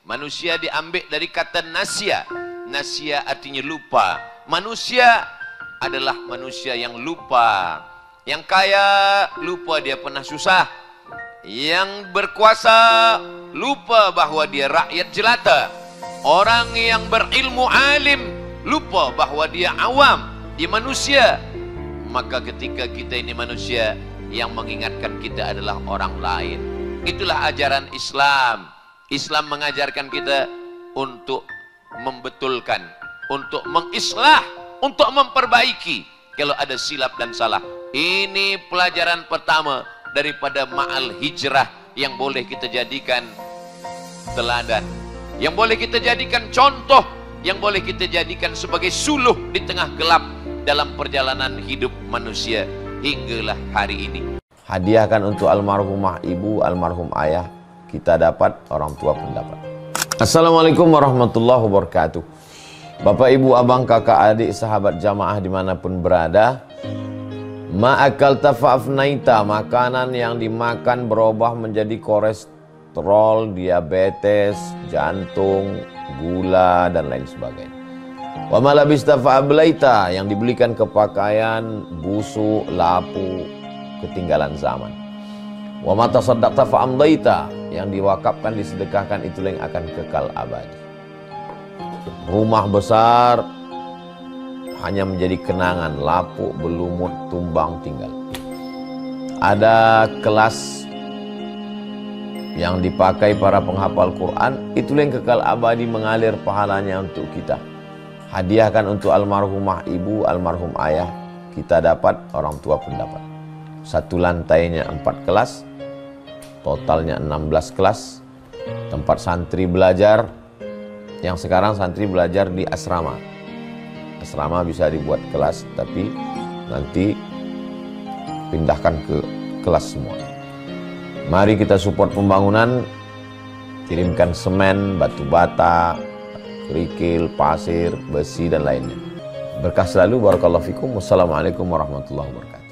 Manusia diambil dari kata nasya. Nasya artinya lupa. Manusia adalah manusia yang lupa. Yang kaya lupa dia pernah susah. Yang berkuasa lupa bahwa dia rakyat jelata. Orang yang berilmu alim lupa bahwa dia awam, dia manusia. Maka ketika kita ini manusia, yang mengingatkan kita adalah orang lain. Itulah ajaran Islam. Islam mengajarkan kita untuk membetulkan, untuk mengislah, untuk memperbaiki kalau ada silap dan salah. Ini pelajaran pertama daripada ma'al hijrah yang boleh kita jadikan teladan, yang boleh kita jadikan contoh, yang boleh kita jadikan sebagai suluh di tengah gelap dalam perjalanan hidup manusia hinggalah hari ini. Hadiahkan untuk almarhumah ibu, almarhum ayah, kita dapat, orang tua pun dapat. Assalamualaikum warahmatullahi wabarakatuh. Bapak, ibu, abang, kakak, adik, sahabat jamaah dimanapun berada, ma'akal tafa'afnaita, makanan yang dimakan berubah menjadi kolesterol, diabetes, jantung, gula, dan lain sebagainya. Wa malabista fa'ablaita, yang dibelikan ke pakaian, busuk, lapu, ketinggalan zaman. Wa mata saddaqta fa'amdaita, yang diwakafkan, disedekahkan, itulah yang akan kekal abadi. Rumah besar hanya menjadi kenangan, lapuk, berlumut, tumbang, tinggal. Ada kelas yang dipakai para penghafal Quran, itulah yang kekal abadi, mengalir pahalanya untuk kita. Hadiahkan untuk almarhumah ibu, almarhum ayah, kita dapat, orang tua pun dapat. Satu lantainya 4 kelas, totalnya 16 kelas, tempat santri belajar. Yang sekarang santri belajar di asrama. Asrama bisa dibuat kelas, tapi nanti pindahkan ke kelas semua. Mari kita support pembangunan, kirimkan semen, batu bata, kerikil, pasir, besi, dan lainnya. Berkah selalu, barakallahu fikum. Wassalamualaikum warahmatullahi wabarakatuh.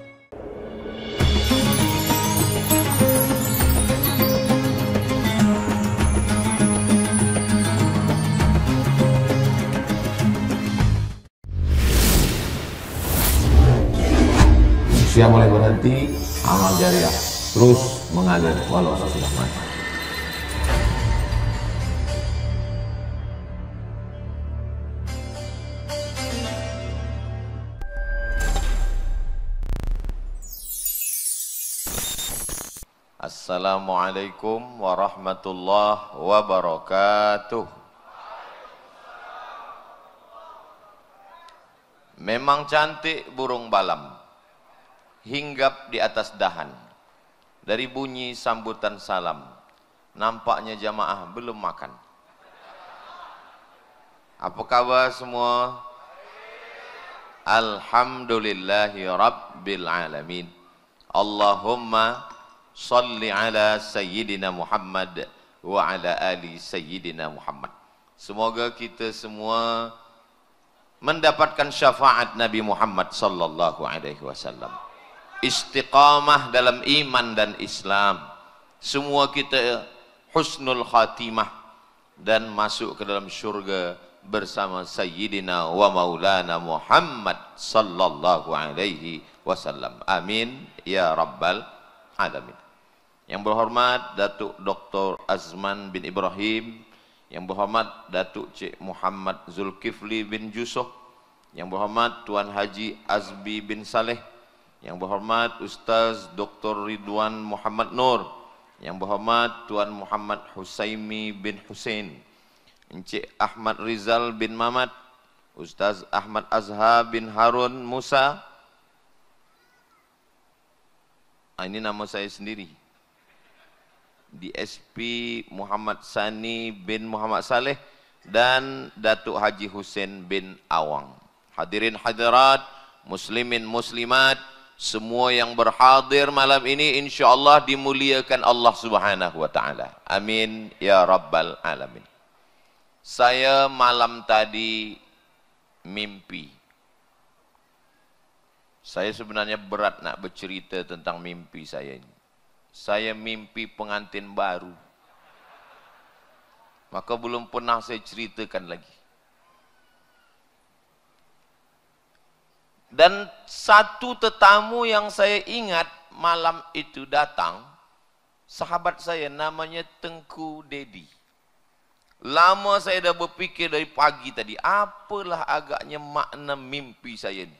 Usia mulai berhenti, amal jariah terus mengalir walau sudah mati. Assalamualaikum warahmatullahi wabarakatuh. Memang cantik burung balam hinggap di atas dahan. Dari bunyi sambutan salam, nampaknya jamaah belum makan. Apa kabar semua? Alhamdulillahi rabbil alamin. Allahumma salli ala sayyidina Muhammad wa ala ali sayyidina Muhammad. Semoga kita semua mendapatkan syafaat Nabi Muhammad sallallahu alaihi wasallam. Istiqamah dalam iman dan Islam. Semua kita husnul khatimah dan masuk ke dalam syurga bersama Sayyidina wa Maulana Muhammad sallallahu alaihi wasallam. Amin ya rabbal alamin. Yang berhormat Datuk Dr. Azman bin Ibrahim, yang berhormat Datuk Cik Muhammad Zulkifli bin Jusoh, yang berhormat Tuan Haji Azbi bin Saleh, yang berhormat Ustaz Dr. Ridwan Muhammad Nur, yang berhormat Tuan Muhammad Husaimi bin Hussein, Encik Ahmad Rizal bin Mamat, Ustaz Ahmad Azhar bin Harun Musa. Ini nama saya sendiri. DSP Muhammad Sani bin Muhammad Saleh dan Datuk Haji Hussein bin Awang. Hadirin hadirat, muslimin muslimat, semua yang berhadir malam ini insyaallah dimuliakan Allah Subhanahu wa taala. Amin ya rabbal alamin. Saya malam tadi mimpi. Saya sebenarnya berat nak bercerita tentang mimpi saya ini. Saya mimpi pengantin baru. Maka belum pernah saya ceritakan lagi. Dan satu tetamu yang saya ingat malam itu datang, sahabat saya namanya Tengku Dedi. Lama saya dah berfikir dari pagi tadi, apalah agaknya makna mimpi saya ni.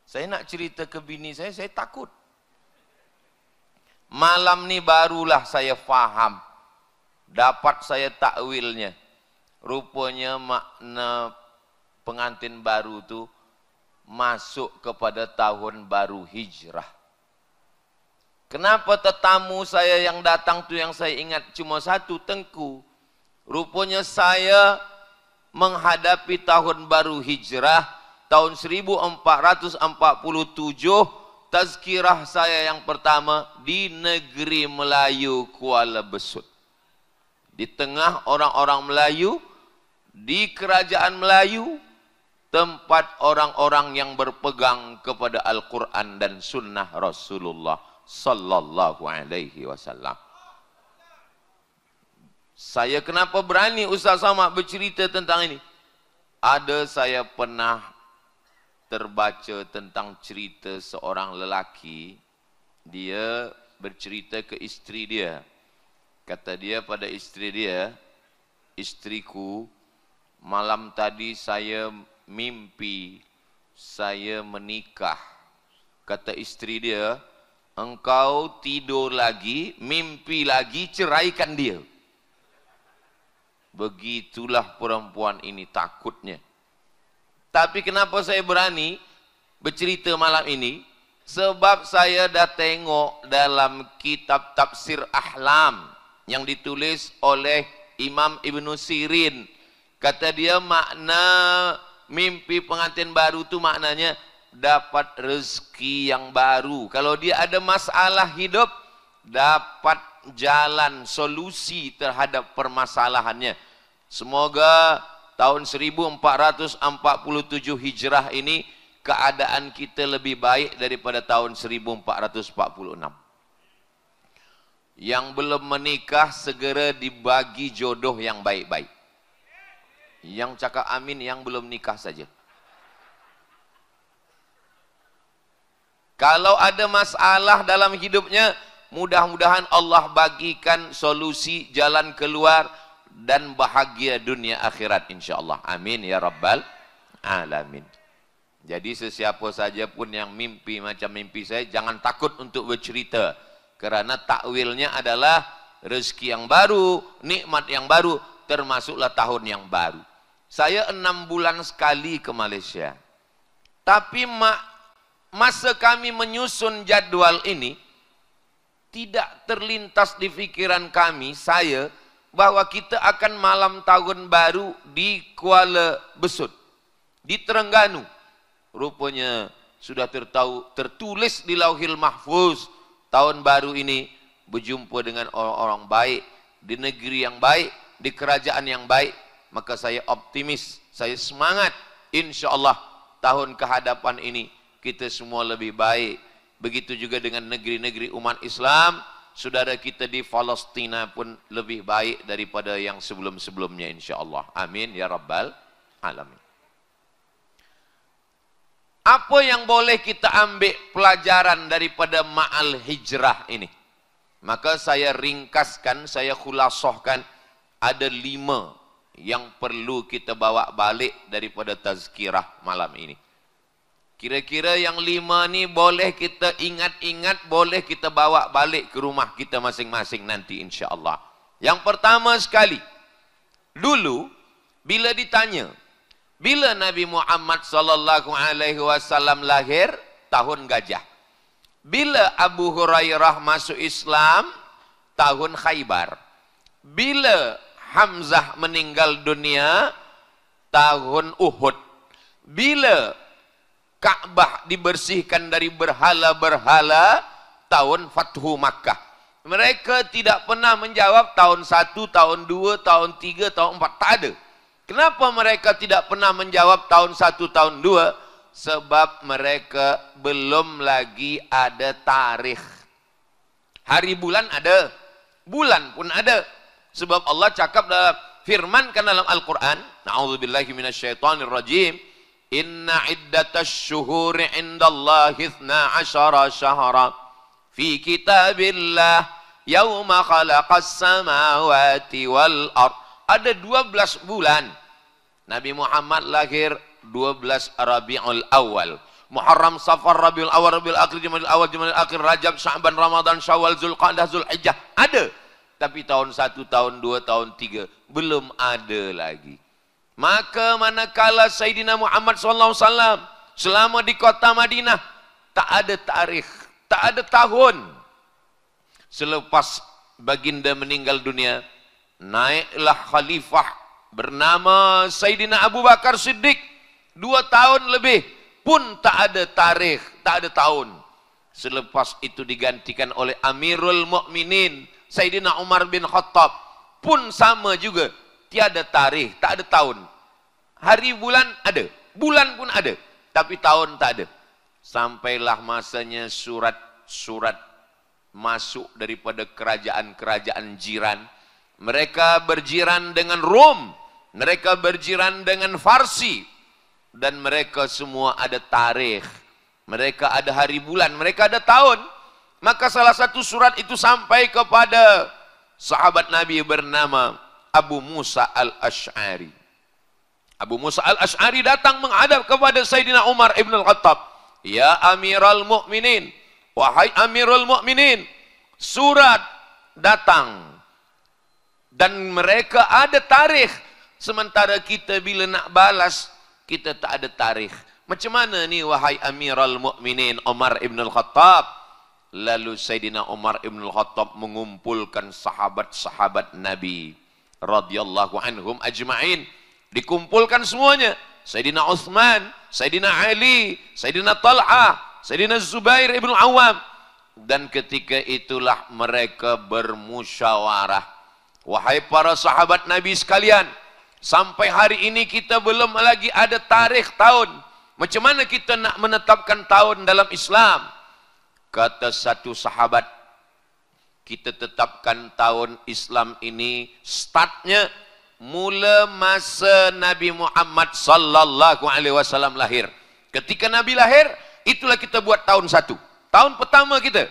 Saya nak cerita ke bini saya takut. Malam ni barulah saya faham, dapat saya takwilnya. Rupanya makna pengantin baru tu masuk kepada tahun baru hijrah. Kenapa tetamu saya yang datang tu yang saya ingat cuma satu, Tengku? Rupanya saya menghadapi tahun baru hijrah tahun 1447, tazkirah saya yang pertama di negeri Melayu Kuala Besut. Di tengah orang-orang Melayu, di kerajaan Melayu, tempat orang-orang yang berpegang kepada Al-Quran dan Sunnah Rasulullah Sallallahu Alaihi Wasallam. Saya kenapa berani Ustaz Samad bercerita tentang ini? Ada saya pernah terbaca tentang cerita seorang lelaki, dia bercerita ke isteri dia. Kata dia pada isteri dia, "Istriku, malam tadi saya mimpi saya menikah." Kata isteri dia, "Engkau tidur lagi, mimpi lagi, ceraikan dia." Begitulah perempuan ini takutnya. Tapi kenapa saya berani bercerita malam ini? Sebab saya dah tengok dalam kitab Tafsir Ahlam yang ditulis oleh Imam Ibn Sirin. Kata dia makna mimpi pengantin baru tu maknanya dapat rezeki yang baru. Kalau dia ada masalah hidup, dapat jalan solusi terhadap permasalahannya. Semoga tahun 1447 Hijrah ini keadaan kita lebih baik daripada tahun 1446. Yang belum menikah segera dibagi jodoh yang baik-baik. Yang cakap amin yang belum nikah saja. Kalau ada masalah dalam hidupnya, mudah-mudahan Allah bagikan solusi, jalan keluar dan bahagia dunia akhirat insyaAllah. Amin ya Rabbal Alamin. Jadi sesiapa saja pun yang mimpi macam mimpi saya, jangan takut untuk bercerita. Kerana takwilnya adalah rezeki yang baru, nikmat yang baru, termasuklah tahun yang baru. Saya 6 bulan sekali ke Malaysia. Tapi masa kami menyusun jadual ini, tidak terlintas di pikiran kami, saya, bahwa kita akan malam tahun baru di Kuala Besut, di Terengganu. Rupanya sudah tertulis di Lauhil Mahfuz, tahun baru ini berjumpa dengan orang-orang baik, di negeri yang baik, di kerajaan yang baik. Maka saya optimis, saya semangat, insyaAllah tahun kehadapan ini kita semua lebih baik. Begitu juga dengan negeri-negeri umat Islam. Saudara kita di Palestina pun lebih baik daripada yang sebelum-sebelumnya insyaAllah. Amin ya Rabbal Alamin. Apa yang boleh kita ambil pelajaran daripada ma'al hijrah ini? Maka saya ringkaskan, saya khulasahkan, ada 5 yang perlu kita bawa balik daripada tazkirah malam ini. Kira-kira yang 5 ni boleh kita ingat-ingat, boleh kita bawa balik ke rumah kita masing-masing nanti insya-Allah. Yang pertama sekali, dulu bila ditanya, bila Nabi Muhammad sallallahu alaihi wasallam lahir? Tahun gajah. Bila Abu Hurairah masuk Islam? Tahun Khaybar. Bila Hamzah meninggal dunia? Tahun Uhud. Bila Ka'bah dibersihkan dari berhala-berhala? Tahun Fathu Makkah. Mereka tidak pernah menjawab tahun 1, tahun 2, tahun 3, tahun 4. Tak ada. Kenapa mereka tidak pernah menjawab tahun 1, tahun 2? Sebab mereka belum lagi ada tarikh. Hari bulan ada, bulan pun ada. Sebab Allah cakap dalam firmankan dalam Al-Quran, na'udzubillahi minasyaitonir rajim, inna iddatash syuhuri indallahi 12 syahra fi kitabillah yauma khalaqas samawati wal ard. Ada 12 bulan. Nabi Muhammad lahir 12 Rabiul Awal. Muharram, Safar, Rabiul Awal, Rabiul Akhir, Jumadil Awal, Jumadil Akhir, Rajab, Sya'ban, Ramadan, Syawal, Zulqa'dah, Zulhijjah. Ada. Tapi tahun 1, tahun 2, tahun 3 belum ada lagi. Maka manakala Sayyidina Muhammad SAW selama di kota Madinah, tak ada tarikh, tak ada tahun. Selepas baginda meninggal dunia, naiklah khalifah bernama Sayyidina Abu Bakar Siddiq. 2 tahun lebih pun tak ada tarikh, tak ada tahun. Selepas itu digantikan oleh Amirul Mukminin Sayyidina Umar bin Khattab, pun sama juga, tiada tarikh, tak ada tahun. Hari bulan ada, bulan pun ada, tapi tahun tak ada. Sampailah masanya surat-surat masuk daripada kerajaan-kerajaan jiran. Mereka berjiran dengan Rom, mereka berjiran dengan Farsi, dan mereka semua ada tarikh, mereka ada hari bulan, mereka ada tahun. Maka salah satu surat itu sampai kepada sahabat Nabi bernama Abu Musa al-Ash'ari. Abu Musa al-Ash'ari datang menghadap kepada Sayyidina Umar ibn al-Khattab. Ya Amirul Mukminin, wahai Amirul Mukminin, surat datang dan mereka ada tarikh, sementara kita bila nak balas kita tak ada tarikh. Macam mana ni wahai Amirul Mukminin Umar ibn al-Khattab? Lalu Sayyidina Umar ibn al-Khattab mengumpulkan sahabat-sahabat Nabi radhiyallahu anhum ajma'in. Dikumpulkan semuanya. Sayyidina Uthman, Sayyidina Ali, Sayyidina Talha, Sayyidina Zubair ibn Awam. Dan ketika itulah mereka bermusyawarah. Wahai para sahabat Nabi sekalian, sampai hari ini kita belum lagi ada tarikh tahun. Macam mana kita nak menetapkan tahun dalam Islam? Kata satu sahabat, kita tetapkan tahun Islam ini startnya mula masa Nabi Muhammad sallallahu alaihi wasallam lahir. Ketika Nabi lahir, itulah kita buat tahun 1. Tahun pertama kita.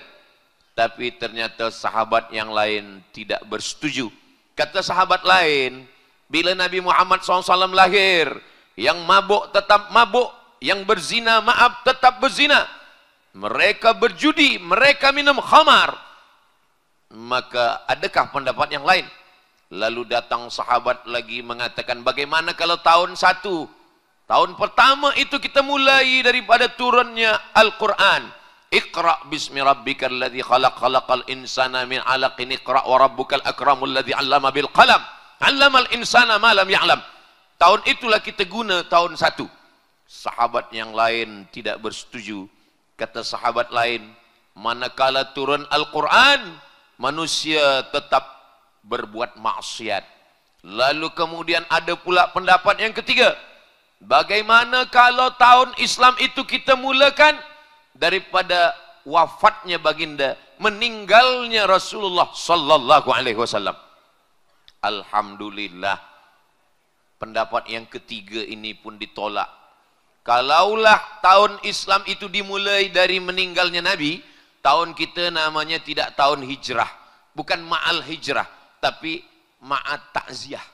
Tapi ternyata sahabat yang lain tidak bersetuju. Kata sahabat lain, bila Nabi Muhammad SAW lahir, yang mabuk tetap mabuk, yang berzina maaf tetap berzina. Mereka berjudi, mereka minum khamar. Maka adakah pendapat yang lain? Lalu datang sahabat lagi mengatakan, bagaimana kalau tahun 1? Tahun pertama itu kita mulai daripada turunnya Al-Quran. Iqra' bismi rabbikal ladzi khalaq, khalaqal insana min 'alaqin, iqra' wa rabbukal akramul ladzi 'allama bil qalam, 'allamal insana ma lam ya'lam. Tahun itulah kita guna tahun 1. Sahabat yang lain tidak bersetuju. Kata sahabat lain, manakala turun Al-Quran, manusia tetap berbuat maksiat. Lalu kemudian ada pula pendapat yang ketiga. Bagaimana kalau tahun Islam itu kita mulakan daripada wafatnya baginda, meninggalnya Rasulullah sallallahu alaihi wasallam. Alhamdulillah, pendapat yang ketiga ini pun ditolak. Kalaulah tahun Islam itu dimulai dari meninggalnya Nabi, tahun kita namanya tidak tahun hijrah, bukan ma'al hijrah, tapi ma'at ta'ziyah.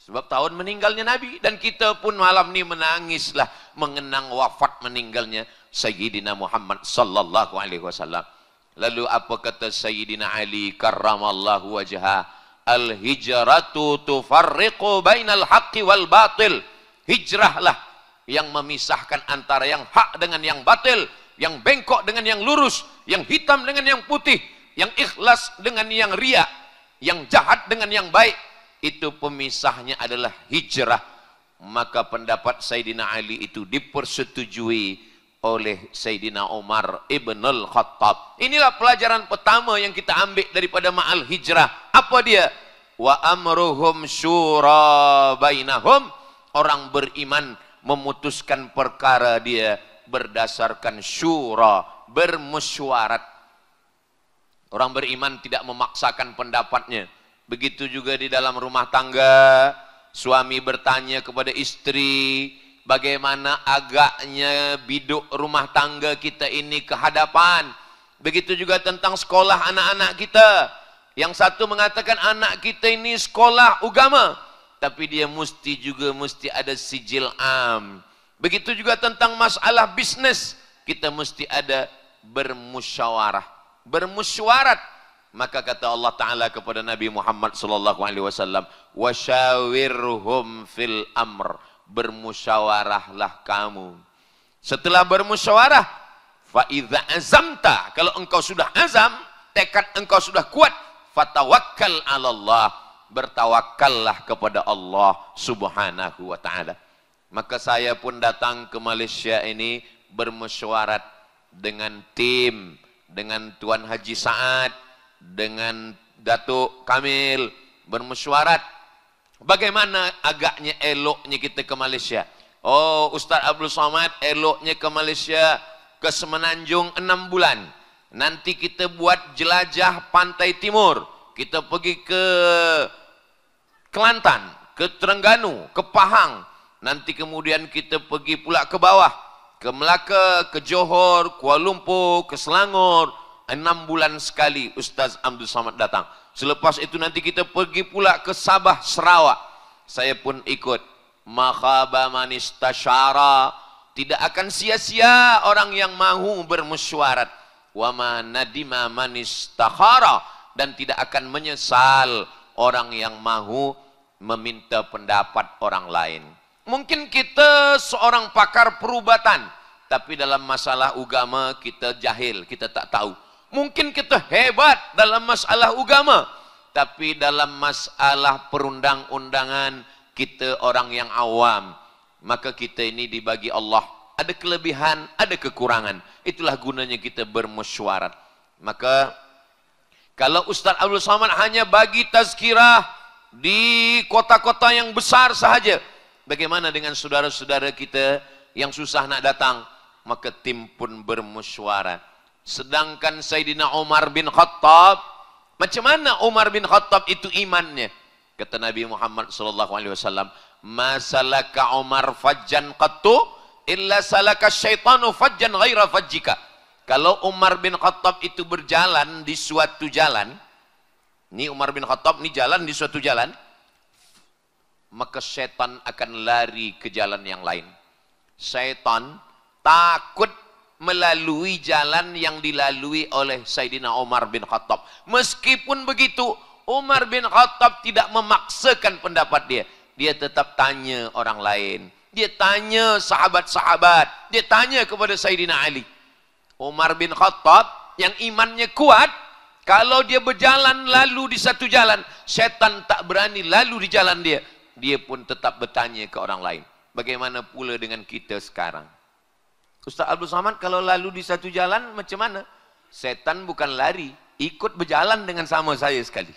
Sebab tahun meninggalnya Nabi, dan kita pun malam ini menangislah mengenang wafat meninggalnya Sayyidina Muhammad sallallahu alaihi wasallam. Lalu apa kata Sayyidina Ali karramallahu wajhah? Al-hijratu tufarriqu bainal haqqi wal batil. Hijrahlah yang memisahkan antara yang hak dengan yang batil, yang bengkok dengan yang lurus, yang hitam dengan yang putih, yang ikhlas dengan yang riya, yang jahat dengan yang baik. Itu pemisahnya adalah hijrah. Maka pendapat Sayyidina Ali itu dipersetujui oleh Sayyidina Umar ibn al-Khattab. Inilah pelajaran pertama yang kita ambil daripada ma'al hijrah. Apa dia? Wa amruhum syura bainahum. Orang beriman memutuskan perkara dia berdasarkan syura, bermesyuarat. Orang beriman tidak memaksakan pendapatnya, Begitu juga di dalam rumah tangga, suami bertanya kepada istri, bagaimana agaknya biduk rumah tangga kita ini ke hadapan. Begitu juga tentang sekolah anak-anak kita. Yang satu mengatakan anak kita ini sekolah agama, tapi dia mesti ada sijil am. Begitu juga tentang masalah bisnis, kita mesti ada bermusyawarah, bermusywarat. Maka kata Allah Ta'ala kepada Nabi Muhammad sallallahu alaihi wasallam, "Wasyawirhum fil amr." Bermusyawarahlah kamu. Setelah bermusyawarah, fa idza azamta, kalau engkau sudah azam, tekad engkau sudah kuat, fatawakkal 'ala Allah, bertawakkallah kepada Allah Subhanahu wa taala. Maka saya pun datang ke Malaysia ini bermusyawarat dengan tim, dengan Tuan Haji Saad, dengan Datuk Kamil, bermusyawarat bagaimana agaknya eloknya kita ke Malaysia. Oh, Ustaz Abdul Somad eloknya ke Malaysia, ke Semenanjung 6 bulan. Nanti kita buat jelajah pantai timur. Kita pergi ke Kelantan, ke Terengganu, ke Pahang. Nanti kemudian kita pergi pula ke bawah, ke Melaka, ke Johor, Kuala Lumpur, ke Selangor. 6 bulan sekali Ustaz Abdul Somad datang. Selepas itu nanti kita pergi pula ke Sabah, Sarawak. Saya pun ikut. Makhaba man istasyara. Tidak akan sia-sia orang yang mahu bermusyawarat. Wa ma nadima man istakhara, dan tidak akan menyesal orang yang mahu meminta pendapat orang lain. Mungkin kita seorang pakar perubatan, tapi dalam masalah agama kita jahil, kita tak tahu. Mungkin kita hebat dalam masalah agama, tapi dalam masalah perundang-undangan kita orang yang awam. Maka kita ini dibagi Allah, ada kelebihan, ada kekurangan. Itulah gunanya kita bermusyawarat. Maka kalau Ustaz Abdul Somad hanya bagi tazkirah di kota-kota yang besar sahaja, bagaimana dengan saudara-saudara kita yang susah nak datang? Maka tim pun bermusyawarat. Sedangkan Sayyidina Umar bin Khattab, macam mana Umar bin Khattab itu imannya? Kata Nabi Muhammad sallallahu alaihi wasallam, "Ma salaka Umar fajjan qattu illa salaka syaitanu fajjan ghaira fajjika." Kalau Umar bin Khattab itu berjalan di suatu jalan, ini Umar bin Khattab ini jalan di suatu jalan, maka setan akan lari ke jalan yang lain. Setan takut melalui jalan yang dilalui oleh Sayyidina Umar bin Khattab. Meskipun begitu, Umar bin Khattab tidak memaksakan pendapat dia. Dia tetap tanya orang lain. Dia tanya sahabat-sahabat. Dia tanya kepada Sayyidina Ali. Umar bin Khattab yang imannya kuat, kalau dia berjalan lalu di satu jalan, setan tak berani lalu di jalan dia. Dia pun tetap bertanya ke orang lain. Bagaimana pula dengan kita sekarang? Ustaz Abdul Somad kalau lalu di satu jalan macam mana? Setan bukan lari, ikut berjalan dengan sama saya sekali.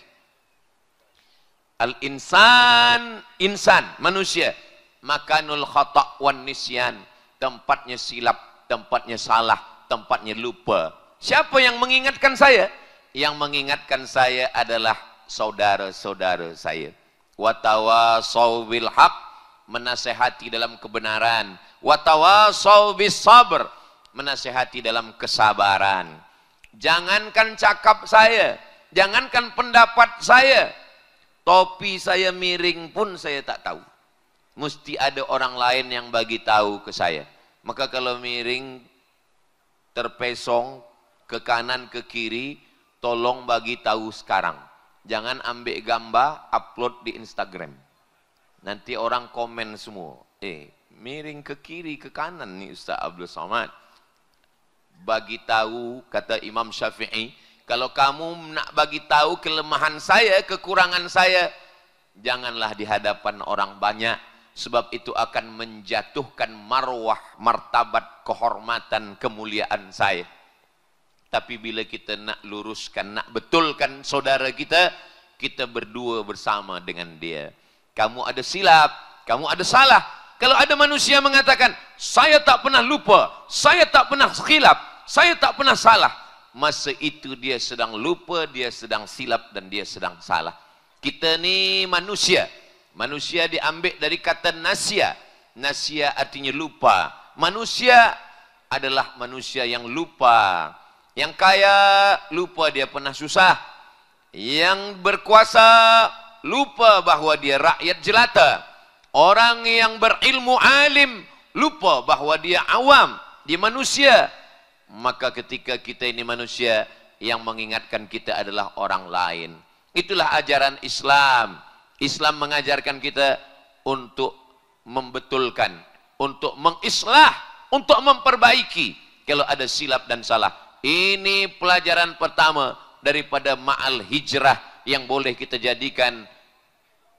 Al-insan, insan, manusia. Makanul khata' wan nisyan. Tempatnya silap, tempatnya salah, tempatnya lupa. Siapa yang mengingatkan saya? Yang mengingatkan saya adalah saudara-saudara saya. Wa tawasaw bil haq, menasehati dalam kebenaran. Wa tawasaw bis sabr, menasehati dalam kesabaran. Jangankan cakap saya, jangankan pendapat saya, topi saya miring pun saya tak tahu. Mesti ada orang lain yang bagi tahu ke saya. Maka kalau miring, terpesong ke kanan ke kiri, tolong bagi tahu sekarang. Jangan ambil gambar, upload di Instagram. Nanti orang komen semua. Miring ke kiri ke kanan nih Ustaz Abdul Somad. Bagi tahu, kata Imam Syafi'i, kalau kamu nak bagi tahu kelemahan saya, kekurangan saya, janganlah di hadapan orang banyak. Sebab itu akan menjatuhkan marwah, martabat, kehormatan, kemuliaan saya. Tapi bila kita nak luruskan, nak betulkan saudara kita, kita berdua bersama dengan dia. Kamu ada silap, kamu ada salah. Kalau ada manusia mengatakan, saya tak pernah lupa, saya tak pernah khilaf, saya tak pernah salah, masa itu dia sedang lupa, dia sedang silap, dan dia sedang salah. Kita ni manusia. Manusia diambil dari kata nasya. Nasya artinya lupa. Manusia adalah manusia yang lupa. Yang kaya, lupa dia pernah susah. Yang berkuasa, lupa bahawa dia rakyat jelata. Orang yang berilmu alim, lupa bahawa dia awam. Dia manusia. Maka ketika kita ini manusia, yang mengingatkan kita adalah orang lain. Itulah ajaran Islam. Islam mengajarkan kita untuk membetulkan, untuk mengislah, untuk memperbaiki kalau ada silap dan salah. Ini pelajaran pertama daripada ma'al hijrah yang boleh kita jadikan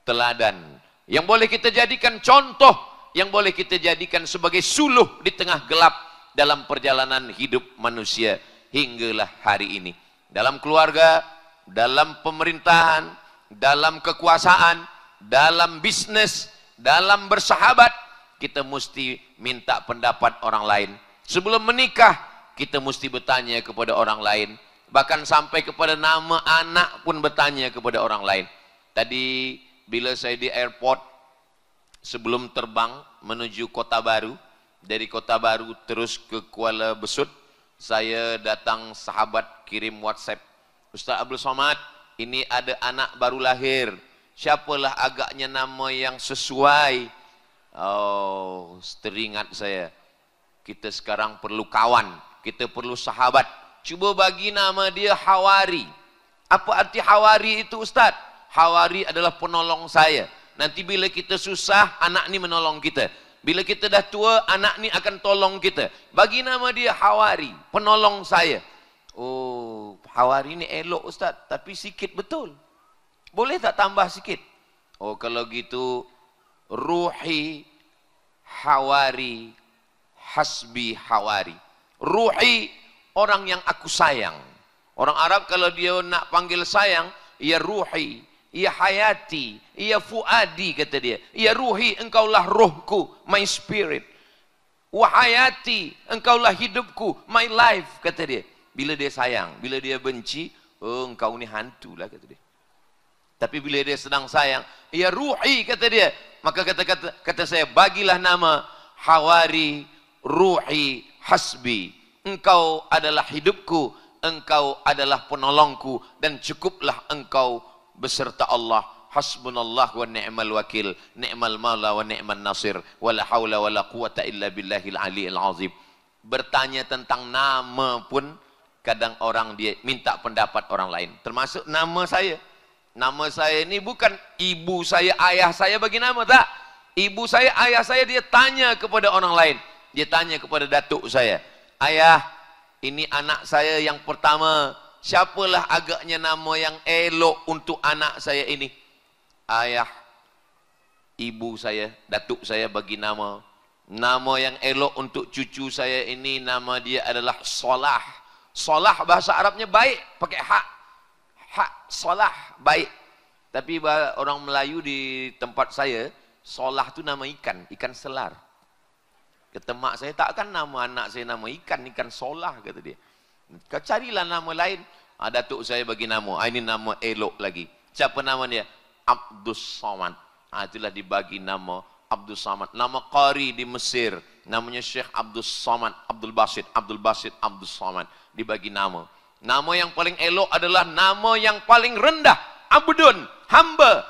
teladan, yang boleh kita jadikan contoh, yang boleh kita jadikan sebagai suluh di tengah gelap dalam perjalanan hidup manusia hinggalah hari ini. Dalam keluarga, dalam pemerintahan, dalam kekuasaan, dalam bisnis, dalam bersahabat, kita mesti minta pendapat orang lain. Sebelum menikah, kita mesti bertanya kepada orang lain. Bahkan sampai kepada nama anak pun bertanya kepada orang lain. Tadi bila saya di airport, sebelum terbang menuju Kota Baru, dari Kota Baru terus ke Kuala Besut, saya datang sahabat kirim WhatsApp, Ustaz Abdul Somad, ini ada anak baru lahir. Siapalah agaknya nama yang sesuai? Oh, teringat saya. Kita sekarang perlu kawan, kita perlu sahabat. Cuba bagi nama dia Hawari. Apa arti Hawari itu, Ustaz? Hawari adalah penolong saya. Nanti bila kita susah, anak ni menolong kita. Bila kita dah tua, anak ni akan tolong kita. Bagi nama dia Hawari, penolong saya. Oh, Hawari ni elok, Ustaz, tapi sikit betul. Boleh tak tambah sikit? Oh, kalau gitu, Ruhi Hawari, Hasbi Hawari. Ruhi, orang yang aku sayang. Orang Arab kalau dia nak panggil sayang, ia Ruhi, ia Hayati, ia Fuadi, kata dia. Ia Ruhi, engkaulah rohku, my spirit. Wahayati, engkaulah hidupku, my life, kata dia. Bila dia sayang, bila dia benci, oh, engkau ni hantu lah, kata dia. Tapi bila dia sedang sayang, ia Ruhi, kata dia. Maka kata saya, bagilah nama Hawari, Ruhi, Hasbi. Engkau adalah hidupku, engkau adalah penolongku, dan cukuplah engkau beserta Allah. Hasbunallah wa ni'mal wakil, ni'mal maula wa ni'man nasir, wala haula wala quwata illa billahil aliyil azim. Bertanya tentang nama pun kadang orang dia minta pendapat orang lain. Termasuk nama saya. Nama saya ini bukan ibu saya, ayah saya bagi nama, tak. Ibu saya, ayah saya dia tanya kepada orang lain. Dia tanya kepada datuk saya, ayah, ini anak saya yang pertama, siapalah agaknya nama yang elok untuk anak saya ini? Ayah, ibu saya, datuk saya bagi nama yang elok untuk cucu saya ini, nama dia adalah Salah. Salah bahasa Arabnya baik, pakai hak. Hak, Salah, baik. Tapi orang Melayu di tempat saya, Salah tu nama ikan, ikan selar. Kata mak saya, takkan nama anak saya nama ikan, ikan Salah, kata dia. Kau carilah nama lain. Datuk saya bagi nama, ini nama elok lagi. Siapa nama dia? Abdus Somad. Itulah dibagi nama Abdus Somad. Nama qari di Mesir, namanya Syekh Abdus Somad, Abdul Basit, Abdus Somad. Dibagi nama. Nama yang paling elok adalah nama yang paling rendah. Abdun, hamba,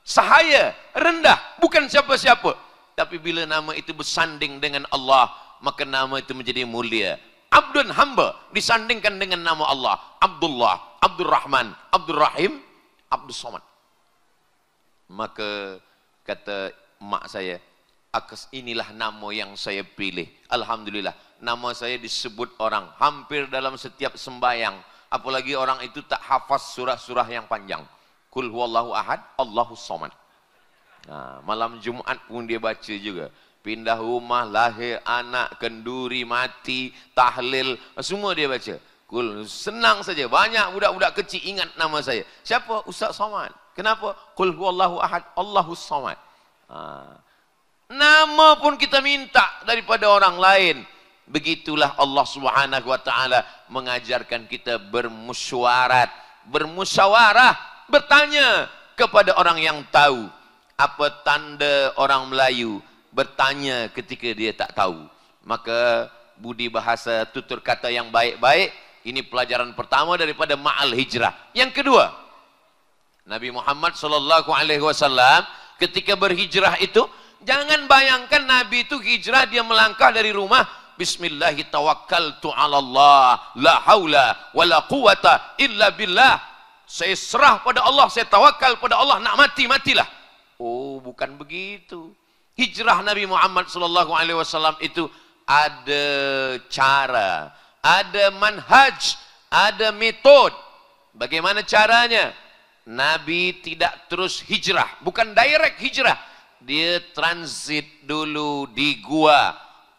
sahaya, rendah, bukan siapa-siapa. Tapi bila nama itu bersanding dengan Allah, maka nama itu menjadi mulia. Abdun, hamba, disandingkan dengan nama Allah. Abdullah, Abdul Rahman, Abdul Rahim, Abdul Somad. Maka kata mak saya, inilah nama yang saya pilih. Alhamdulillah, nama saya disebut orang hampir dalam setiap sembahyang. Apalagi orang itu tak hafaz surah-surah yang panjang. Qul huwallahu ahad, Allahus samad. Nah, malam Jumat pun dia baca juga. Pindah rumah, lahir anak, kenduri, mati, tahlil, semua dia baca. Qul, senang saja. Banyak budak-budak kecil ingat nama saya. Siapa? Ustaz Somad. Kenapa? Qul huwallahu ahad, Allahus samad. Nama pun kita minta daripada orang lain. Begitulah Allah Subhanahu wa taala mengajarkan kita bermusyawarah, bertanya kepada orang yang tahu. Apa tanda orang Melayu bertanya ketika dia tak tahu? Maka budi bahasa, tutur kata yang baik-baik, ini pelajaran pertama daripada ma'al hijrah. Yang kedua, Nabi Muhammad SAW ketika berhijrah itu, jangan bayangkan Nabi itu hijrah, dia melangkah dari rumah, Bismillahi tawakkaltu ala Allah, la haula wa la quwata illa billah. Saya serah pada Allah, saya tawakal pada Allah, nak mati, matilah. Oh, bukan begitu. Hijrah Nabi Muhammad SAW itu ada cara, ada manhaj, ada metode. Bagaimana caranya? Nabi tidak terus hijrah, bukan direct hijrah. Dia transit dulu di gua,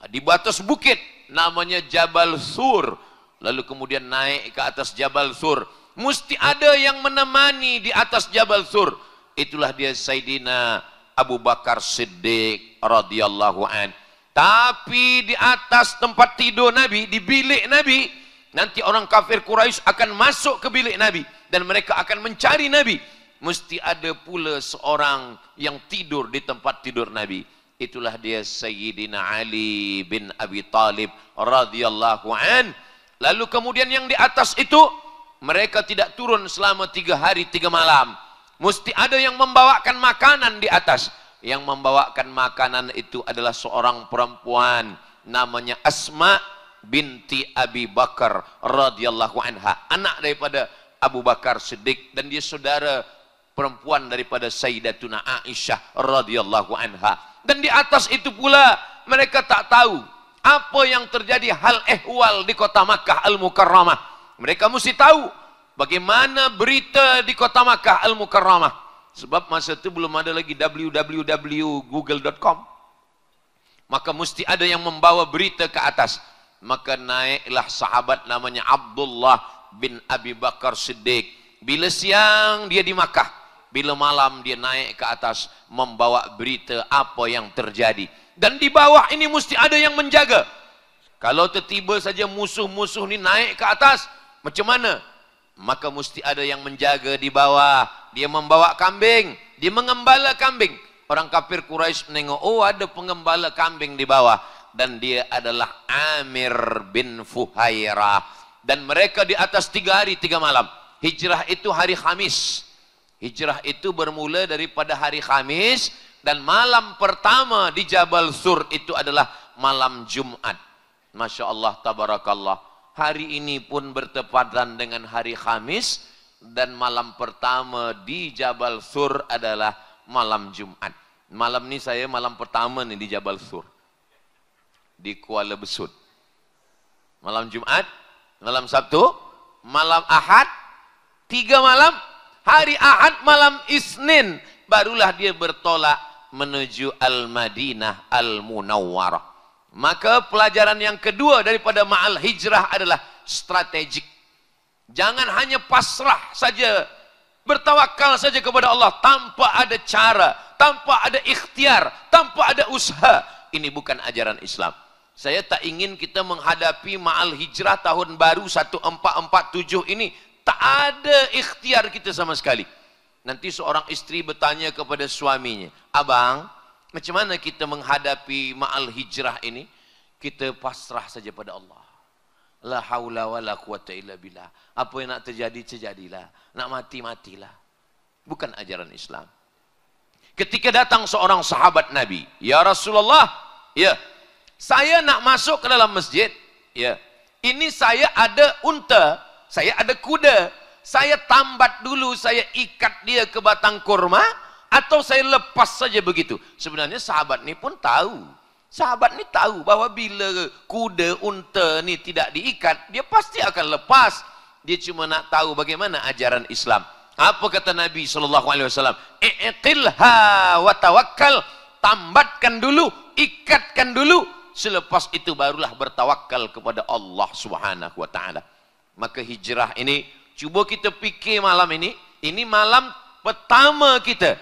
di batas bukit, namanya Jabal Sur. Lalu kemudian naik ke atas Jabal Sur. Mesti ada yang menemani di atas Jabal Sur. Itulah dia Sayyidina Abu Bakar Siddiq radhiyallahu an. Tapi di atas tempat tidur Nabi, di bilik Nabi, nanti orang kafir Quraisy akan masuk ke bilik Nabi dan mereka akan mencari Nabi. Mesti ada pula seorang yang tidur di tempat tidur Nabi. Itulah dia Sayyidina Ali bin Abi Talib radhiyallahu an. Lalu kemudian yang di atas itu, mereka tidak turun selama 3 hari 3 malam. Mesti ada yang membawakan makanan di atas. Yang membawakan makanan itu adalah seorang perempuan, namanya Asma binti Abi Bakar radhiyallahu anha, anak daripada Abu Bakar Siddiq, dan dia saudara perempuan daripada Sayyidatuna Aisyah radhiyallahu anha. Dan di atas itu pula mereka tak tahu apa yang terjadi, hal ehwal di kota Makkah Al-Mukarramah. Mereka mesti tahu bagaimana berita di kota Makkah Al-Mukarramah. Sebab masa itu belum ada lagi www.google.com. Maka mesti ada yang membawa berita ke atas. Maka naiklah sahabat namanya Abdullah bin Abi Bakar Siddiq. Bila siang dia di Makkah, bila malam dia naik ke atas membawa berita apa yang terjadi. Dan di bawah ini mesti ada yang menjaga. Kalau tiba-tiba saja musuh-musuh ni naik ke atas, macam mana? Maka mesti ada yang menjaga di bawah. Dia membawa kambing, dia mengembala kambing. Orang kafir Quraisy menengok, oh ada pengembala kambing di bawah. Dan dia adalah Amir bin Fuhairah. Dan mereka di atas 3 hari 3 malam. Hijrah itu hari Khamis. Hijrah itu bermula daripada hari Khamis. Dan malam pertama di Jabal Sur itu adalah malam Jumat. Masya Allah, tabarakallah. Hari ini pun bertepatan dengan hari Khamis. Dan malam pertama di Jabal Sur adalah malam Jumat. Malam ni saya malam pertama nih di Jabal Sur. Di Kuala Besut. Malam Jumat, malam Sabtu, malam Ahad, 3 malam. Hari Ahad malam Isnin barulah dia bertolak menuju Al-Madinah Al-Munawwarah. Maka pelajaran yang kedua daripada ma'al hijrah adalah strategik. Jangan hanya pasrah saja, bertawakal saja kepada Allah tanpa ada cara, tanpa ada ikhtiar, tanpa ada usaha. Ini bukan ajaran Islam. Saya tak ingin kita menghadapi ma'al hijrah tahun baru 1447 ini tak ada ikhtiar kita sama sekali. Nanti seorang istri bertanya kepada suaminya, abang, macam mana kita menghadapi ma'al hijrah ini? Kita pasrah saja pada Allah. La haula wa la quwata illa billah. Apa yang nak terjadi, terjadilah. Nak mati, matilah. Bukan ajaran Islam. Ketika datang seorang sahabat Nabi, ya Rasulullah, ya, saya nak masuk ke dalam masjid, ya, ini saya ada unta, saya ada kuda, saya tambat dulu, saya ikat dia ke batang kurma, atau saya lepas saja begitu. Sebenarnya sahabat ni pun tahu. Sahabat ni tahu bahawa bila kuda, unta ni tidak diikat, dia pasti akan lepas. Dia cuma nak tahu bagaimana ajaran Islam. Apa kata Nabi SAW? Iqilha wa tawakkal. Tambatkan dulu, ikatkan dulu. Selepas itu barulah bertawakal kepada Allah Subhanahu wa ta'ala. Maka hijrah ini, cuba kita fikir malam ini malam pertama kita,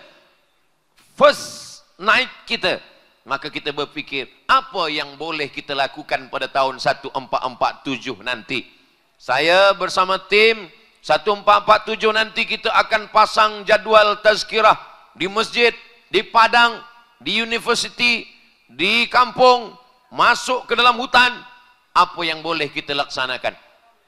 first night kita. Maka kita berfikir, apa yang boleh kita lakukan pada tahun 1447 nanti. Saya bersama tim 1447 nanti kita akan pasang jadwal tazkirah di masjid, di padang, di university, di kampung, masuk ke dalam hutan. Apa yang boleh kita laksanakan?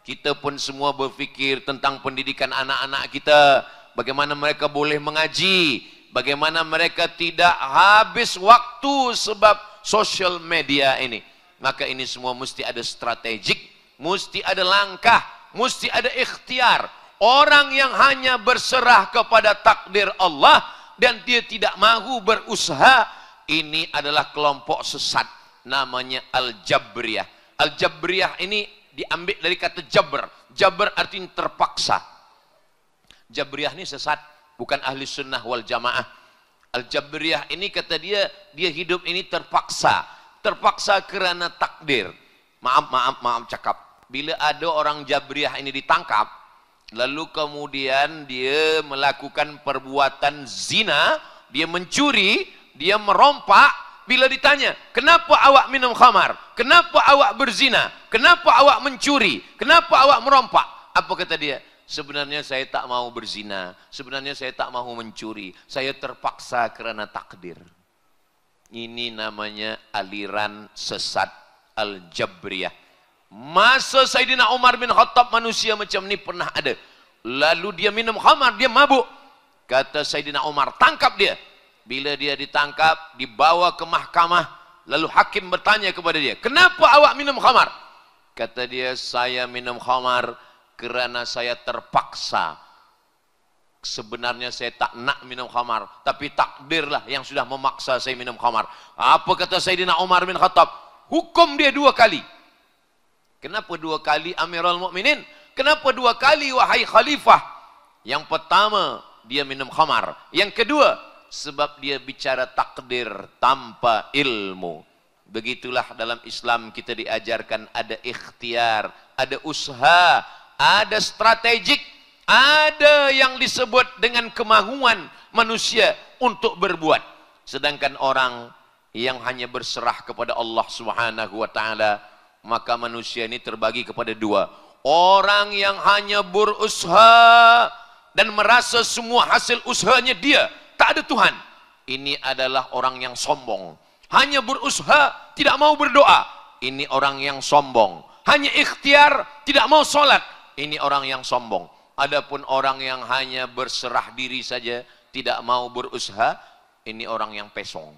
Kita pun semua berfikir tentang pendidikan anak-anak kita, bagaimana mereka boleh mengaji, bagaimana mereka tidak habis waktu sebab social media ini. Maka ini semua mesti ada strategik, mesti ada langkah, mesti ada ikhtiar. Orang yang hanya berserah kepada takdir Allah dan dia tidak mahu berusaha, ini adalah kelompok sesat, namanya Al-Jabriyah. Al-Jabriyah ini diambil dari kata jabr. Jabr artinya terpaksa. Jabriyah ini sesat, bukan ahli sunnah wal jamaah. Al-Jabriyah ini kata dia hidup ini terpaksa. Terpaksa kerana takdir. Maaf cakap. Bila ada orang Jabriyah ini ditangkap, lalu kemudian dia melakukan perbuatan zina, dia mencuri, dia merompak, bila ditanya, kenapa awak minum khamar? Kenapa awak berzina? Kenapa awak mencuri? Kenapa awak merompak? Apa kata dia? Sebenarnya saya tak mau berzina, sebenarnya saya tak mau mencuri, saya terpaksa kerana takdir. Ini namanya aliran sesat Al-Jabriyah. Masa Sayyidina Umar bin Khattab manusia macam ni pernah ada. Lalu dia minum khamar, dia mabuk. Kata Sayyidina Umar, tangkap dia. Bila dia ditangkap, dibawa ke mahkamah. Lalu hakim bertanya kepada dia, kenapa awak minum khamar? Kata dia, saya minum khamar kerana saya terpaksa. Sebenarnya saya tak nak minum khamar, tapi takdirlah yang sudah memaksa saya minum khamar. Apa kata Sayyidina Umar bin Khattab? Hukum dia 2 kali. Kenapa 2 kali Amirul Mukminin? Kenapa 2 kali wahai khalifah? Yang pertama, dia minum khamar. Yang kedua, sebab dia bicara takdir tanpa ilmu. Begitulah dalam Islam kita diajarkan ada ikhtiar, ada usaha, ada strategik, ada yang disebut dengan kemahuan manusia untuk berbuat. Sedangkan orang yang hanya berserah kepada Allah Subhanahu wa taala, maka manusia ini terbagi kepada 2. Orang yang hanya berusaha dan merasa semua hasil usahanya dia, tak ada Tuhan. Ini adalah orang yang sombong. Hanya berusaha, tidak mau berdoa. Ini orang yang sombong. Hanya ikhtiar, tidak mau sholat. Ini orang yang sombong. Adapun orang yang hanya berserah diri saja, tidak mau berusaha, ini orang yang pesong.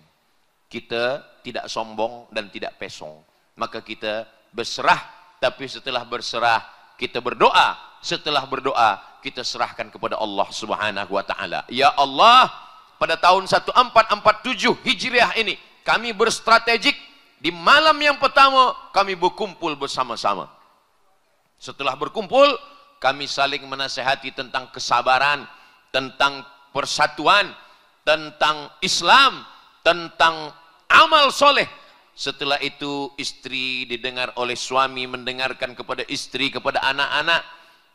Kita tidak sombong dan tidak pesong. Maka kita berserah, tapi setelah berserah, kita berdoa. Setelah berdoa, kita serahkan kepada Allah Subhanahu wa taala. Ya Allah, pada tahun 1447 Hijriah ini, kami berstrategik. Di malam yang pertama, kami berkumpul bersama-sama. Setelah berkumpul, kami saling menasihati tentang kesabaran, tentang persatuan, tentang Islam, tentang amal soleh. Setelah itu istri didengar oleh suami, mendengarkan kepada istri, kepada anak-anak.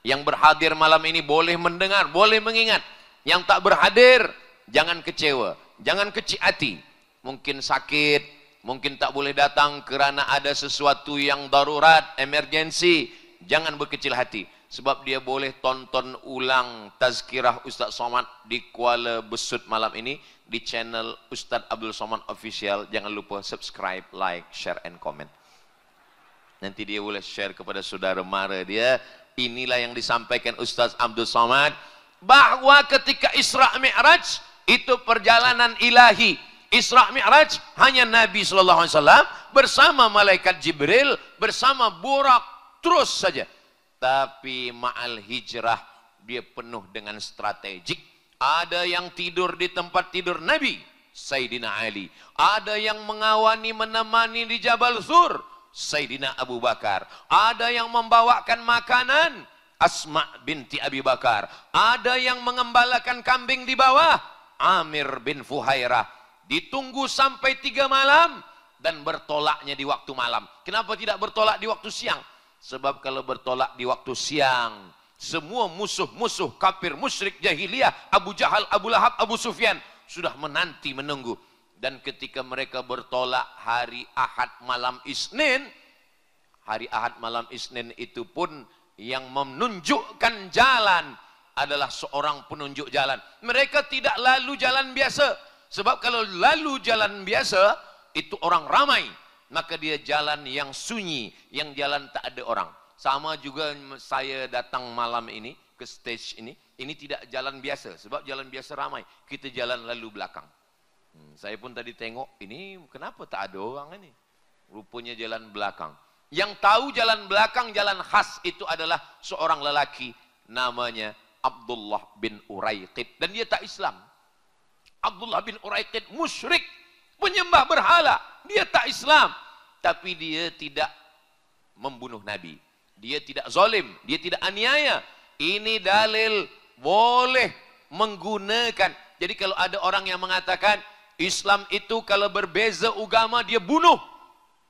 Yang berhadir malam ini boleh mendengar, boleh mengingat. Yang tak berhadir, jangan kecewa, jangan kecil hati. Mungkin sakit, mungkin tak boleh datang kerana ada sesuatu yang darurat, emergensi. Jangan berkecil hati. Sebab dia boleh tonton ulang tazkirah Ustaz Somad di Kuala Besut malam ini di channel Ustaz Abdul Somad Official. Jangan lupa subscribe, like, share, and comment. Nanti dia boleh share kepada saudara mara dia. Inilah yang disampaikan Ustaz Abdul Somad, bahwa ketika Isra Mi'raj itu perjalanan ilahi. Isra Mi'raj hanya Nabi SAW bersama malaikat Jibril, bersama Burak, terus saja. Tapi ma'al hijrah dia penuh dengan strategik. Ada yang tidur di tempat tidur Nabi, Sayyidina Ali. Ada yang mengawani, menemani di Jabal Sur, Sayyidina Abu Bakar. Ada yang membawakan makanan, Asma binti Abi Bakar. Ada yang mengembalakan kambing di bawah, Amir bin Fuhairah. Ditunggu sampai 3 malam dan bertolaknya di waktu malam. Kenapa tidak bertolak di waktu siang? Sebab kalau bertolak di waktu siang, semua musuh-musuh kafir musyrik jahiliyah, Abu Jahal, Abu Lahab, Abu Sufyan sudah menanti menunggu. Dan ketika mereka bertolak hari Ahad malam Isnin, hari Ahad malam Isnin itu pun yang menunjukkan jalan adalah seorang penunjuk jalan. Mereka tidak lalu jalan biasa. Sebab kalau lalu jalan biasa, itu orang ramai. Maka dia jalan yang sunyi, yang jalan tak ada orang. Sama juga saya datang malam ini, ke stage ini tidak jalan biasa. Sebab jalan biasa ramai. Kita jalan lalu belakang. Saya pun tadi tengok, ini kenapa tak ada orang ini? Rupanya jalan belakang. Yang tahu jalan belakang, jalan khas itu adalah seorang lelaki namanya Abdullah bin Uraiqid, dan dia tak Islam. Abdullah bin Uraiqid musyrik, penyembah berhala. Dia tak Islam, tapi dia tidak membunuh Nabi. Dia tidak zalim, dia tidak aniaya. Ini dalil boleh menggunakan. Jadi kalau ada orang yang mengatakan Islam itu kalau berbeza agama dia bunuh.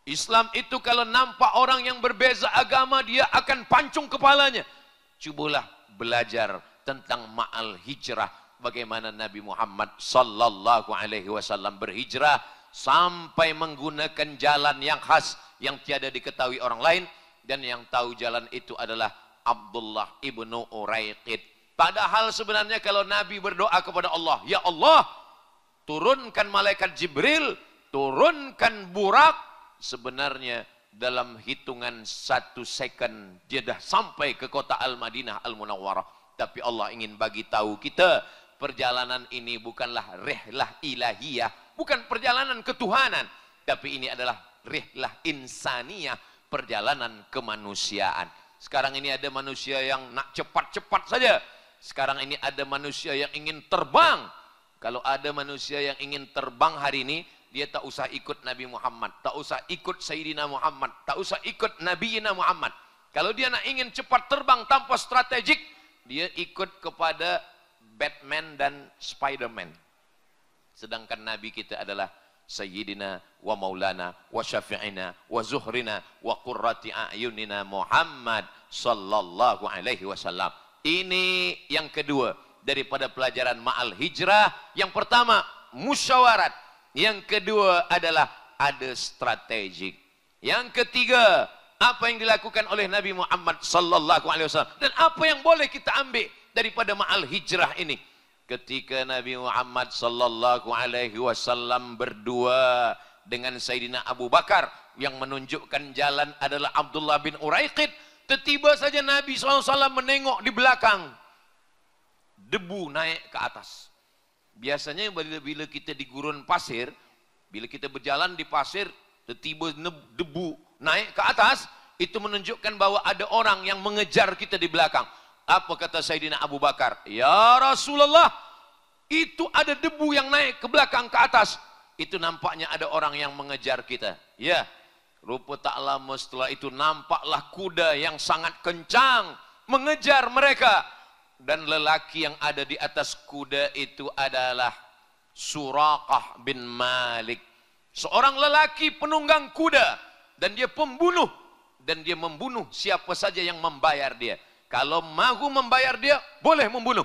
Islam itu kalau nampak orang yang berbeza agama dia akan pancung kepalanya. Cubalah belajar tentang ma'al hijrah, bagaimana Nabi Muhammad sallallahu alaihi wasallam berhijrah sampai menggunakan jalan yang khas yang tiada diketahui orang lain, dan yang tahu jalan itu adalah Abdullah ibnu Uraiqid. Padahal sebenarnya kalau Nabi berdoa kepada Allah, ya Allah, turunkan malaikat Jibril, turunkan burak, sebenarnya dalam hitungan 1 second dia dah sampai ke kota Al-Madinah Al-Munawwarah. Tapi Allah ingin bagi tahu kita, perjalanan ini bukanlah rihlah ilahiyah, bukan perjalanan ketuhanan, tapi ini adalah rihlah insaniyah, perjalanan kemanusiaan. Sekarang ini ada manusia yang nak cepat-cepat saja. Sekarang ini ada manusia yang ingin terbang. Kalau ada manusia yang ingin terbang hari ini, dia tak usah ikut Nabi Muhammad, tak usah ikut Sayyidina Muhammad, tak usah ikut Nabiyina Muhammad. Kalau dia nak ingin cepat terbang tanpa strategik, dia ikut kepada Batman dan Spiderman. Sedangkan Nabi kita adalah Sayyidina wa Maulana wa Syafi'ina wa Zuhrina wa Qurrati A'yunina Muhammad sallallahu alaihi wasallam. Ini yang kedua daripada pelajaran ma'al hijrah. Yang pertama, musyawarat. Yang kedua adalah ada strategik. Yang ketiga, apa yang dilakukan oleh Nabi Muhammad sallallahu alaihi wasallam, dan apa yang boleh kita ambil daripada ma'al hijrah ini. Ketika Nabi Muhammad sallallahu alaihi wasallam berdua dengan Sayyidina Abu Bakar, yang menunjukkan jalan adalah Abdullah bin Uraiqid, tiba saja Nabi SAW menengok di belakang, debu naik ke atas. Biasanya bila kita di gurun pasir, bila kita berjalan di pasir, tiba-tiba debu naik ke atas, itu menunjukkan bahwa ada orang yang mengejar kita di belakang. Apa kata Sayyidina Abu Bakar? Ya Rasulullah, itu ada debu yang naik ke belakang ke atas. Itu nampaknya ada orang yang mengejar kita. Ya, rupa tak lama setelah itu nampaklah kuda yang sangat kencang mengejar mereka. Dan lelaki yang ada di atas kuda itu adalah Suraqah bin Malik. Seorang lelaki penunggang kuda, dan dia pembunuh, dan dia membunuh siapa saja yang membayar dia. Kalau mahu membayar dia, boleh membunuh.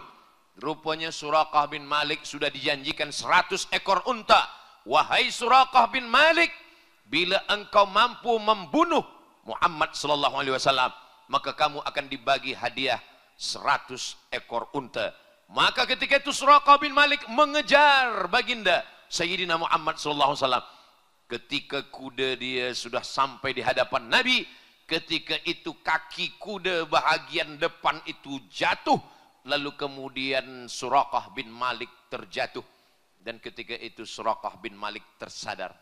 Rupanya Suraqah bin Malik sudah dijanjikan 100 ekor unta. Wahai Suraqah bin Malik, bila engkau mampu membunuh Muhammad sallallahu alaihi wasallam, maka kamu akan dibagi hadiah 100 ekor unta. Maka ketika itu Suraqah bin Malik mengejar baginda Sayyidina Muhammad sallallahu alaihi wasallam. Ketika kuda dia sudah sampai di hadapan Nabi, ketika itu kaki kuda bahagian depan itu jatuh, lalu kemudian Suraqah bin Malik terjatuh, dan ketika itu Suraqah bin Malik tersadar.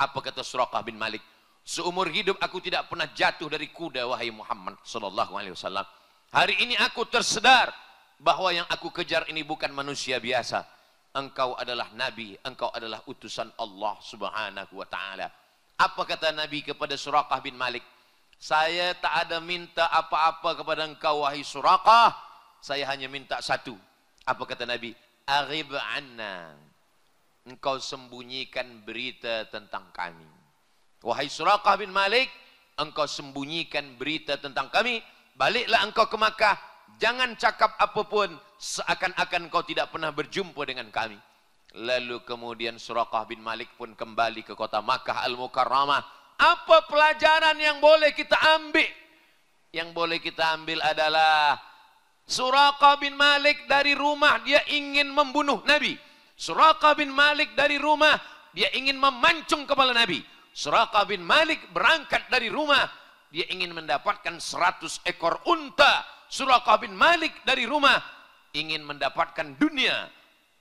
Apa kata Suraqah bin Malik? Seumur hidup aku tidak pernah jatuh dari kuda, wahai Muhammad sallallahu alaihi wasallam. Hari ini aku tersedar bahwa yang aku kejar ini bukan manusia biasa. Engkau adalah Nabi, engkau adalah utusan Allah subhanahu wa ta'ala. Apa kata Nabi kepada Suraqah bin Malik? Saya tak ada minta apa-apa kepada engkau, wahai Suraqah. Saya hanya minta satu. Apa kata Nabi? Aghib anna. Engkau sembunyikan berita tentang kami. Wahai Suraqah bin Malik, engkau sembunyikan berita tentang kami. Baliklah engkau ke Makkah, jangan cakap apapun, seakan-akan kau tidak pernah berjumpa dengan kami. Lalu kemudian Suraqah bin Malik pun kembali ke kota Makkah Al-Mukarramah. Apa pelajaran yang boleh kita ambil Yang boleh kita ambil adalah Suraqah bin Malik dari rumah dia ingin membunuh Nabi. Suraqah bin Malik dari rumah dia ingin memancung kepala Nabi. Suraqah bin Malik berangkat dari rumah dia ingin mendapatkan 100 ekor unta. Suraqah bin Malik dari rumah ingin mendapatkan dunia.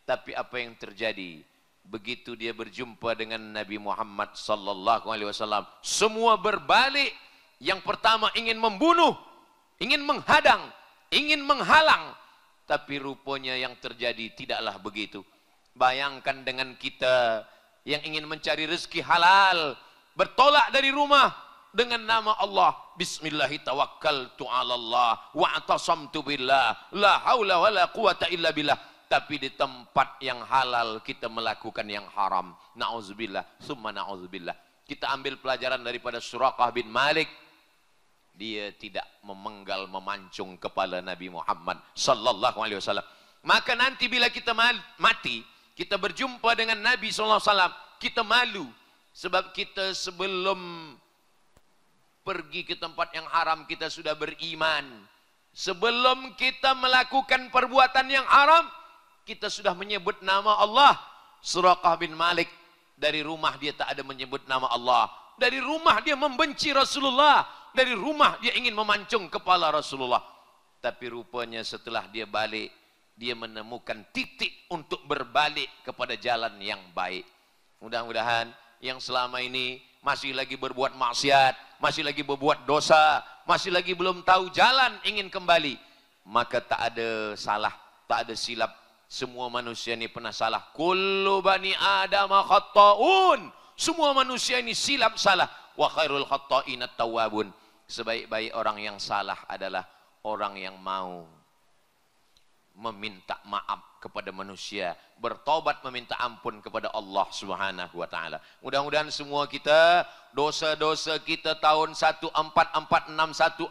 Tapi apa yang terjadi? Begitu dia berjumpa dengan Nabi Muhammad sallallahu alaihi wasallam, semua berbalik. Yang pertama ingin membunuh, ingin menghadang, ingin menghalang. Tapi rupanya yang terjadi tidaklah begitu. Bayangkan dengan kita yang ingin mencari rezeki halal, bertolak dari rumah dengan nama Allah. Bismillahi tawakkaltu 'ala Allah wa atasamtu billah la haula wala quwata illa billah. Tapi di tempat yang halal kita melakukan yang haram. Nauzubillah, summa nauzubillah. Kita ambil pelajaran daripada Suraqah bin Malik. Dia tidak memenggal memancung kepala Nabi Muhammad sallallahu alaihi wasallam. Maka nanti bila kita mati, kita berjumpa dengan Nabi sallallahu alaihi wasallam, kita malu sebab kita sebelum pergi ke tempat yang haram kita sudah beriman. Sebelum kita melakukan perbuatan yang haram, kita sudah menyebut nama Allah. Suraqah bin Malik dari rumah dia tak ada menyebut nama Allah. Dari rumah dia membenci Rasulullah. Dari rumah dia ingin memancung kepala Rasulullah. Tapi rupanya setelah dia balik, dia menemukan titik untuk berbalik kepada jalan yang baik. Mudah-mudahan yang selama ini masih lagi berbuat maksiat, masih lagi berbuat dosa, masih lagi belum tahu jalan ingin kembali, maka tak ada salah, tak ada silap. Semua manusia ini pernah salah. Kullu bani Adam khatta'un. Semua manusia ini silap salah. Wa khairul khatta'in at-tawwabun. Sebaik-baik orang yang salah adalah orang yang mau meminta maaf kepada manusia, bertobat meminta ampun kepada Allah Subhanahu wa taala. Mudah-mudahan semua kita, dosa-dosa kita tahun 1446, 1445,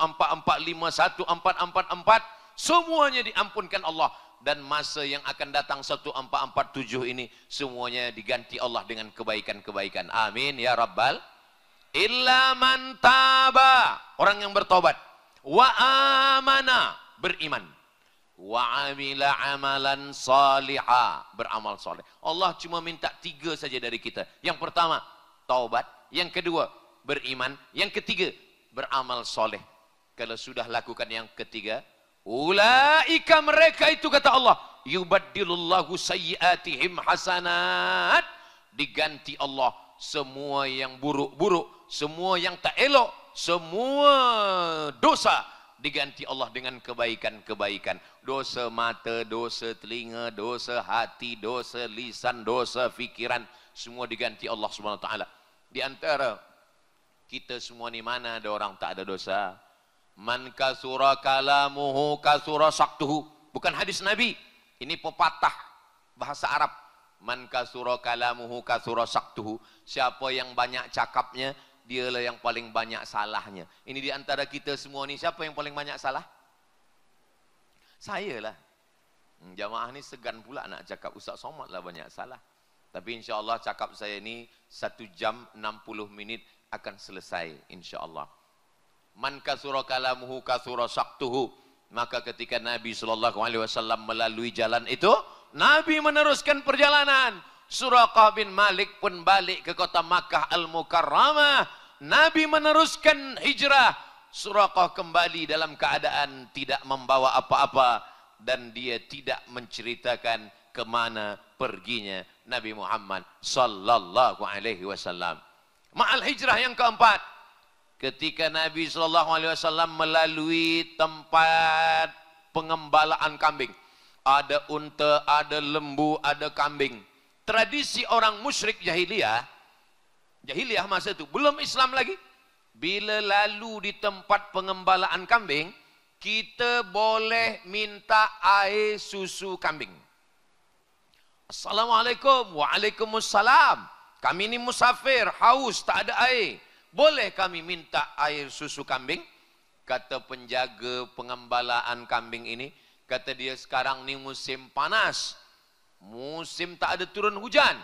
1444 semuanya diampunkan Allah, dan masa yang akan datang 1447 ini semuanya diganti Allah dengan kebaikan-kebaikan. Amin ya rabbal. Illa man taba, orang yang bertobat, wa amana, beriman, wa amila amalan salihah, beramal soleh. Allah cuma minta 3 saja dari kita. Yang pertama taubat, yang kedua beriman, yang ketiga beramal soleh. Kalau sudah lakukan yang ketiga, ulaika, mereka itu kata Allah, yubaddilullahu sayyiatihim hasanat, diganti Allah semua yang buruk-buruk, semua yang tak elok, semua dosa diganti Allah dengan kebaikan-kebaikan. Dosa mata, dosa telinga, dosa hati, dosa lisan, dosa fikiran, semua diganti Allah Subhanahu wa taala. Di antara kita semua ni mana ada orang tak ada dosa? Man kasura kalamuhu kasura saktuhu. Bukan hadis Nabi, ini pepatah bahasa Arab. Man kasura kalamuhu kasura saktuhu. Siapa yang banyak cakapnya, dialah yang paling banyak salahnya. Ini di antara kita semua ni, siapa yang paling banyak salah? Saya lah. Jamaah ni segan pula nak cakap Ustaz Somad lah banyak salah. Tapi insya-Allah cakap saya ni 1 jam 60 minit akan selesai insya-Allah. Man kasura kalamuhu kasura saktuhu. Maka ketika Nabi SAW melalui jalan itu, Nabi meneruskan perjalanan. Suraqah bin Malik pun balik ke kota Makkah Al-Mukarramah. Nabi meneruskan hijrah. Suraqah kembali dalam keadaan tidak membawa apa-apa, dan dia tidak menceritakan ke mana perginya Nabi Muhammad sallallahu alaihi wasallam. Ma'al hijrah yang keempat, ketika Nabi sallallahu alaihi wasallam melalui tempat pengembalaan kambing. Ada unta, ada lembu, ada kambing. Tradisi orang musyrik jahiliyah masa itu, belum Islam lagi. Bila lalu di tempat pengembalaan kambing, kita boleh minta air susu kambing. Assalamualaikum, waalaikumsalam. Kami ini musafir, haus, tak ada air. Boleh kami minta air susu kambing? Kata penjaga pengembalaan kambing ini, kata dia, sekarang ni musim panas, musim tak ada turun hujan,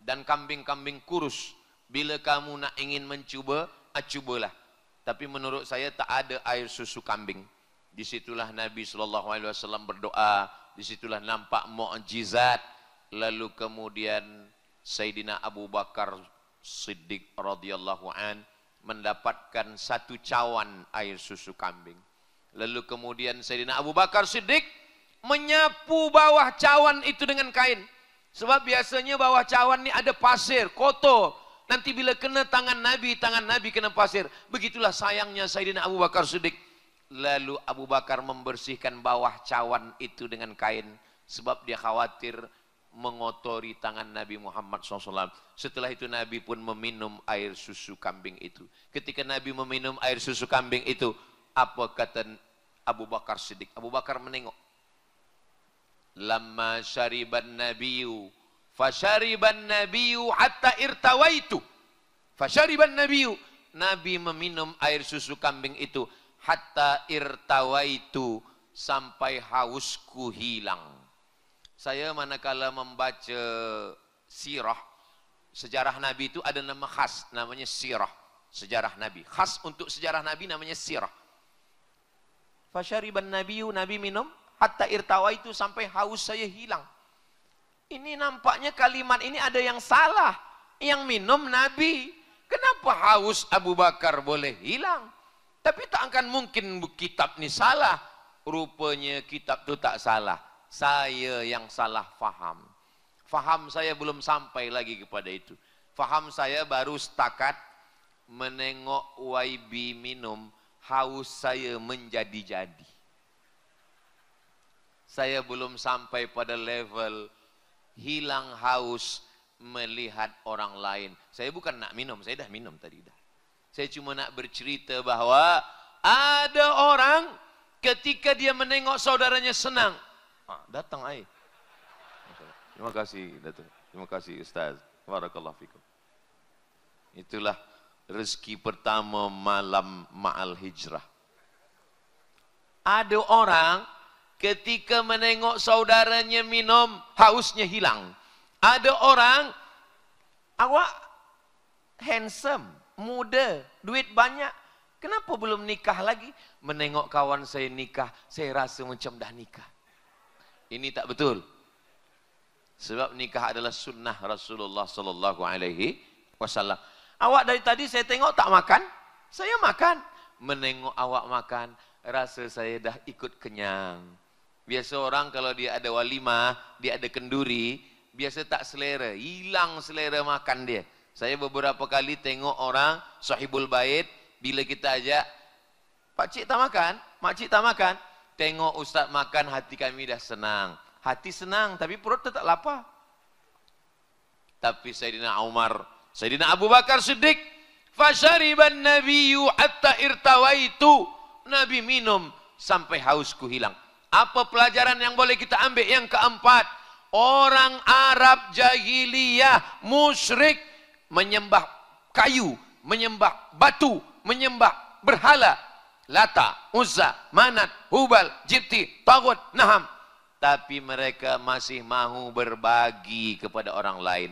dan kambing-kambing kurus. Bila kamu nak ingin mencuba, cubalah. Tapi menurut saya tak ada air susu kambing. Disitulah Nabi SAW berdoa, disitulah nampak mukjizat. Lalu kemudian Sayyidina Abu Bakar Siddiq radhiyallahu an mendapatkan satu cawan air susu kambing. Lalu kemudian Sayyidina Abu Bakar Siddiq menyapu bawah cawan itu dengan kain. Sebab biasanya bawah cawan ini ada pasir, kotor. Nanti bila kena tangan Nabi kena pasir. Begitulah sayangnya Sayyidina Abu Bakar Siddiq. Lalu Abu Bakar membersihkan bawah cawan itu dengan kain. Sebab dia khawatir mengotori tangan Nabi Muhammad SAW. Setelah itu Nabi pun meminum air susu kambing itu. Ketika Nabi meminum air susu kambing itu, apa kata Abu Bakar Siddiq? Abu Bakar menengok. Lamma syariban nabiyyu fasyariban nabiyyu hatta irtawaitu. Fasyariban nabiyyu. Nabi meminum air susu kambing itu hatta irtawaitu, sampai hausku hilang. Saya manakala membaca sirah, sejarah Nabi itu ada nama khas, namanya sirah. Sejarah Nabi. Khas untuk sejarah Nabi namanya sirah. Fasyariban nabiyyu, Nabi minum hatta irtawaitu, sampai haus saya hilang. Ini nampaknya kalimat ini ada yang salah. Yang minum Nabi. Kenapa haus Abu Bakar boleh hilang? Tapi tak akan mungkin kitab ini salah. Rupanya kitab itu tak salah. Saya yang salah faham. Faham saya belum sampai lagi kepada itu. Faham saya baru setakat menengok YB minum, haus saya menjadi-jadi. Saya belum sampai pada level hilang haus melihat orang lain. Saya bukan nak minum, saya dah minum tadi dah. Saya cuma nak bercerita bahawa ada orang ketika dia menengok saudaranya senang, datang air. Terima kasih Datuk. Terima kasih Ustaz. Barakallahu fikum. Itulah rezeki pertama malam ma'al hijrah. Ada orang ketika menengok saudaranya minum, hausnya hilang. Ada orang, awak handsome, muda, duit banyak, kenapa belum nikah lagi? Menengok kawan saya nikah, saya rasa macam dah nikah. Ini tak betul. Sebab nikah adalah sunnah Rasulullah sallallahu alaihi wasallam. Awak dari tadi saya tengok tak makan, saya makan. Menengok awak makan, rasa saya dah ikut kenyang. Biasa orang kalau dia ada walimah, dia ada kenduri, biasa tak selera, hilang selera makan dia. Saya beberapa kali tengok orang sahibul bait, bila kita ajak, pakcik tak makan, makcik tak makan, tengok ustaz makan, hati kami dah senang. Hati senang, tapi perut tetap lapar. Tapi Sayyidina Umar, Sayyidina Abu Bakar Siddiq, fasyariban nabiyyu hatta irtawaitu, Nabi minum sampai hausku hilang. Apa pelajaran yang boleh kita ambil? Yang keempat, orang Arab jahiliyah musyrik, menyembah kayu, menyembah batu, menyembah berhala, Lata, Uzza, Manat, Hubal, Jibti, Taghut, Naham. Tapi mereka masih mahu berbagi kepada orang lain.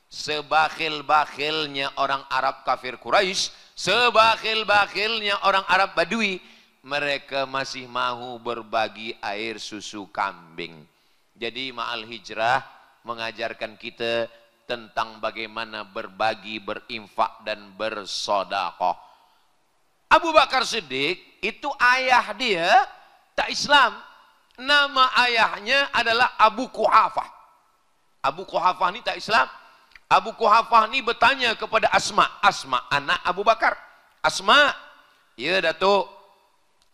Sebakhil-bakhilnya orang Arab kafir Quraisy, sebakhil-bakhilnya orang Arab Badui, mereka masih mahu berbagi air susu kambing. Jadi ma'al hijrah mengajarkan kita tentang bagaimana berbagi, berinfak dan bersedekah. Abu Bakar Siddiq itu ayah dia tak Islam. Nama ayahnya adalah Abu Quhafah. Abu Quhafah ni tak Islam. Abu Quhafah ni bertanya kepada Asma. Asma anak Abu Bakar. Asma, ya Datuk,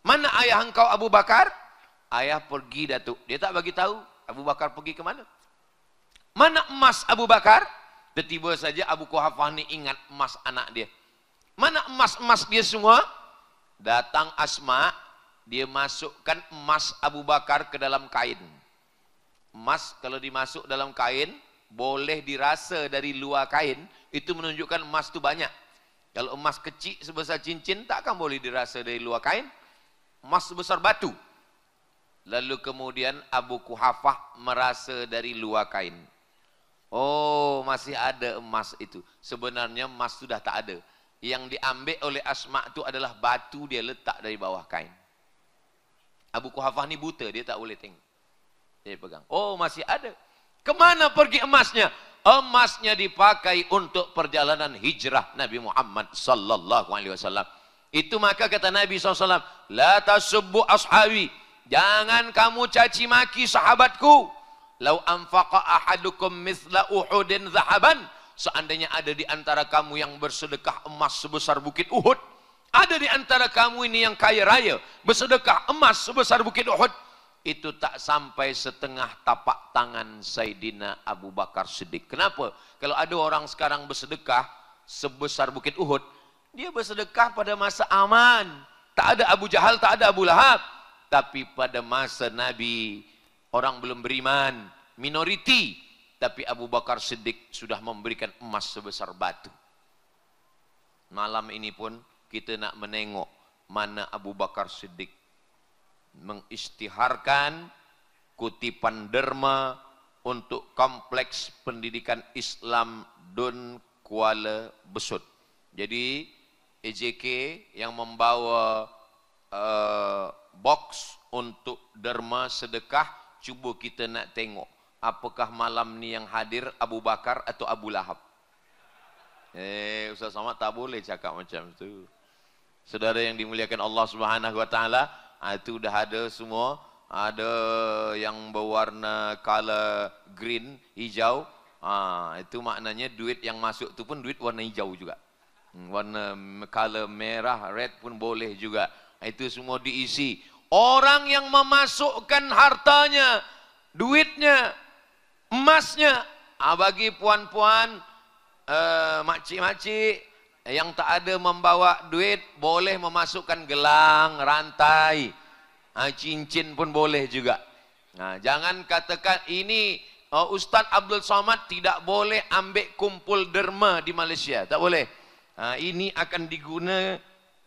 mana ayah engkau Abu Bakar? Ayah pergi Datuk. Dia tak bagi tahu Abu Bakar pergi ke mana. Mana emas Abu Bakar? Tiba-tiba saja Abu Quhafah ni ingat emas anak dia. Mana emas-emas dia semua? Datang Asma, dia masukkan emas Abu Bakar ke dalam kain. Emas kalau dimasuk dalam kain, boleh dirasa dari luar kain, itu menunjukkan emas itu banyak. Kalau emas kecil sebesar cincin, takkan boleh dirasa dari luar kain. Emas sebesar batu. Lalu kemudian Abu Quhafah merasa dari luar kain. Oh, masih ada emas itu. Sebenarnya emas sudah tak ada. Yang diambil oleh Asma itu adalah batu, dia letak dari bawah kain. Abu Quhafah ni buta, dia tak boleh tengok. Dia pegang. Oh, masih ada. Kemana pergi emasnya? Emasnya dipakai untuk perjalanan hijrah Nabi Muhammad sallallahu alaihi wasallam. Itu maka kata Nabi SAW, la tasubbu ashabi, jangan kamu caci maki sahabatku. Lau anfaqa ahadukum mithla Uhudin zahaban, seandainya ada di antara kamu yang bersedekah emas sebesar bukit Uhud, ada di antara kamu ini yang kaya raya, bersedekah emas sebesar bukit Uhud, itu tak sampai setengah tapak tangan Sayyidina Abu Bakar Siddiq. Kenapa? Kalau ada orang sekarang bersedekah sebesar bukit Uhud, dia bersedekah pada masa aman. Tak ada Abu Jahal, tak ada Abu Lahab. Tapi pada masa Nabi, orang belum beriman, minoriti. Tapi Abu Bakar Siddiq sudah memberikan emas sebesar batu. Malam ini pun kita nak menengok mana Abu Bakar Siddiq mengisytiharkan kutipan derma untuk kompleks pendidikan Islam Dun Kuala Besut. Jadi EJK yang membawa box untuk derma sedekah, cuba kita nak tengok apakah malam ni yang hadir Abu Bakar atau Abu Lahab. Ustaz Samad tak boleh cakap macam tu. Saudara yang dimuliakan Allah Subhanahu wa taala, itu dah ada semua. Ada yang berwarna color green, hijau. Itu maknanya duit yang masuk tu pun duit warna hijau juga. Warna color merah, red pun boleh juga. Itu semua diisi. Orang yang memasukkan hartanya, duitnya, emasnya, bagi puan-puan, makcik-makcik yang tak ada membawa duit, boleh memasukkan gelang, rantai, cincin pun boleh juga. Jangan katakan ini Ustaz Abdul Somad tidak boleh ambil kumpul derma di Malaysia. Tak boleh. Ini akan diguna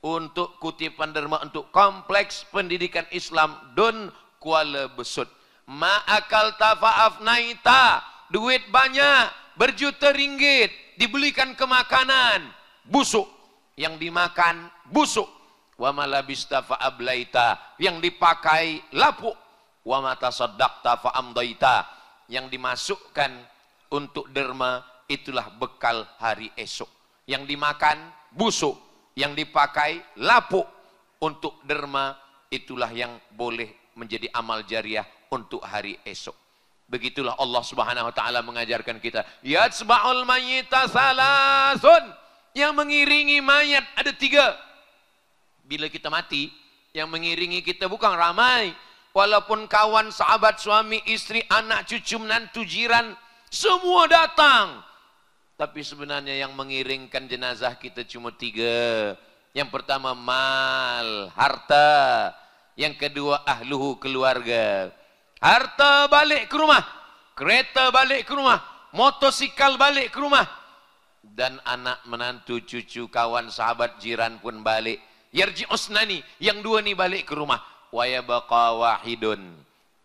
untuk kutipan derma untuk kompleks pendidikan Islam Dun Kuala Besut. Ma'akal tafa'afnaita, duit banyak, berjuta ringgit, dibelikan ke makanan, busuk. Yang dimakan, busuk. Wa malabista fa'ablaita, yang dipakai, lapuk. Wa matasaddaqta fa'amdaita, yang dimasukkan untuk derma, itulah bekal hari esok. Yang dimakan busuk, yang dipakai lapuk. Untuk derma, itulah yang boleh menjadi amal jariah untuk hari esok. Begitulah Allah Subhanahu wa taala mengajarkan kita. Yatsba'ul mayyita salasun, yang mengiringi mayat ada 3. Bila kita mati, yang mengiringi kita bukan ramai. Walaupun kawan, sahabat, suami, istri, anak, cucu, menantu, jiran, semua datang. Tapi sebenarnya yang mengiringkan jenazah kita cuma 3. Yang pertama mal, harta. Yang kedua ahluhu, keluarga. Harta balik ke rumah, kereta balik ke rumah, motosikal balik ke rumah. Dan anak, menantu, cucu, kawan, sahabat, jiran pun balik. Yarji usnani, yang 2 ni balik ke rumah. Wa yabqa wahidun,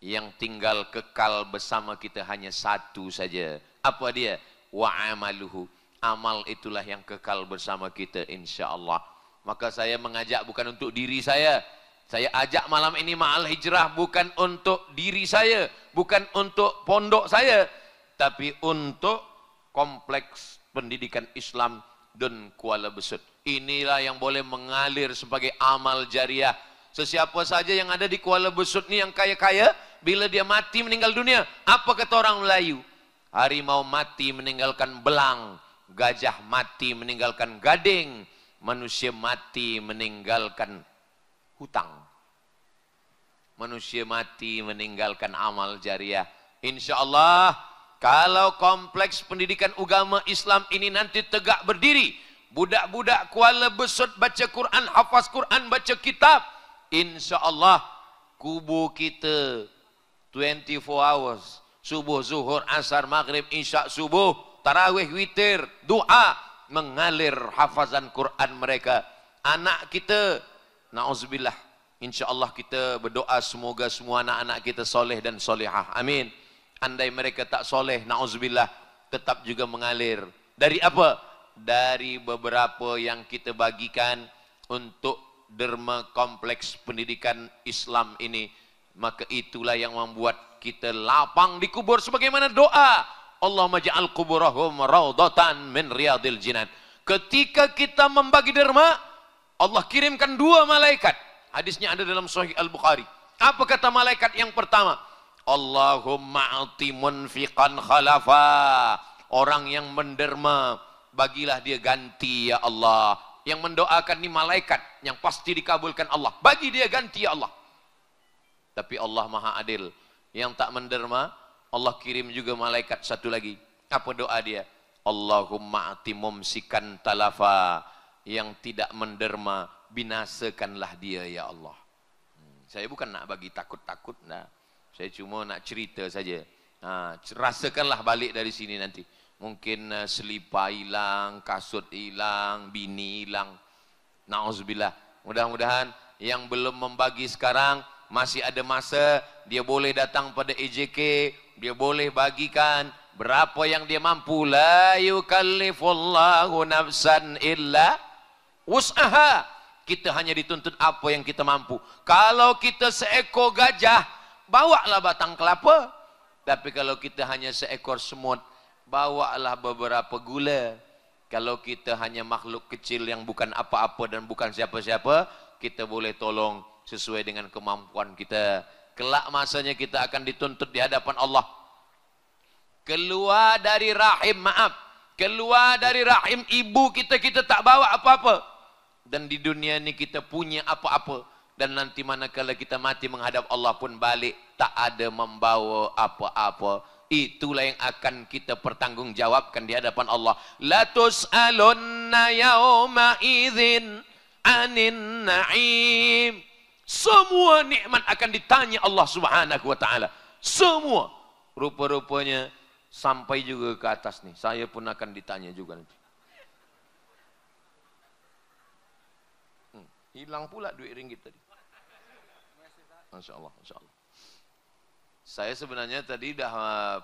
yang tinggal kekal bersama kita hanya 1 saja. Apa dia? Wa amaluhu, amal itulah yang kekal bersama kita insya-Allah. Maka saya mengajak bukan untuk diri saya. Saya ajak malam ini Ma'al Hijrah bukan untuk diri saya, bukan untuk pondok saya, tapi untuk kompleks pendidikan Islam Dun Kuala Besut. Inilah yang boleh mengalir sebagai amal jariah. Sesiapa saja yang ada di Kuala Besut ni yang kaya-kaya, bila dia mati meninggal dunia, apa kata orang Melayu? Harimau mati meninggalkan belang, gajah mati meninggalkan gading, manusia mati meninggalkan hutang. Manusia mati meninggalkan amal jariah. InsyaAllah, kalau kompleks pendidikan agama Islam ini nanti tegak berdiri, budak-budak Kuala Besut baca Quran, hafaz Quran, baca kitab, InsyaAllah kubur kita 24 hours. Subuh, zuhur, asar, maghrib, isyak, subuh, tarawih, witir, doa, mengalir hafazan Quran mereka. Anak kita, na'udzubillah, insyaAllah kita berdoa semoga semua anak-anak kita soleh dan solehah. Amin. Andai mereka tak soleh, na'udzubillah, tetap juga mengalir. Dari apa? dari beberapa yang kita bagikan untuk derma kompleks pendidikan Islam ini, maka itulah yang membuat kita lapang di kubur sebagaimana doa Allahumma ja'al kuburahum raudhatan min riyadil jinan. Ketika kita membagi derma, Allah kirimkan 2 malaikat. Hadisnya ada dalam Sahih Al-Bukhari. Apa kata malaikat yang pertama? Allahumma a'ti munfiqan khalafa. Orang yang menderma, bagilah dia ganti ya Allah. Yang mendoakan ini malaikat yang pasti dikabulkan Allah. Bagi dia ganti ya Allah. Tapi Allah Maha Adil. Yang tak menderma, Allah kirim juga malaikat satu lagi. Apa doa dia? Allahumma a'ti mumsikan talafa. Yang tidak menderma, binasakanlah dia ya Allah. Saya bukan nak bagi takut-takut, nah. Saya cuma nak cerita saja. Rasakanlah balik dari sini nanti. Mungkin selipar hilang, kasut hilang, bini hilang. Na'udzubillah. Mudah-mudahan yang belum membagi sekarang masih ada masa, dia boleh datang pada EJK, dia boleh bagikan berapa yang dia mampu. La yukallifullahu nafsan illa wus'aha. Kita hanya dituntut apa yang kita mampu. Kalau kita seekor gajah, bawalah batang kelapa. Tapi kalau kita hanya seekor semut, bawalah beberapa gula. Kalau kita hanya makhluk kecil yang bukan apa-apa dan bukan siapa-siapa, kita boleh tolong sesuai dengan kemampuan kita. Kelak masanya kita akan dituntut di hadapan Allah. Keluar dari rahim, keluar dari rahim ibu kita, kita tak bawa apa-apa. Dan di dunia ini kita punya apa-apa. Dan nanti manakala kita mati menghadap Allah pun balik, tak ada membawa apa-apa. Itulah yang akan kita pertanggungjawabkan di hadapan Allah. La tus'alunna yawma idzin anin na'im. Semua nikmat akan ditanya Allah Subhanahu wa taala. Semua. Rupa-rupanya sampai juga ke atas nih. Saya pun akan ditanya juga nanti. Hilang pula duit ringgit tadi. Masya Allah, Masya Allah. Saya sebenarnya tadi dah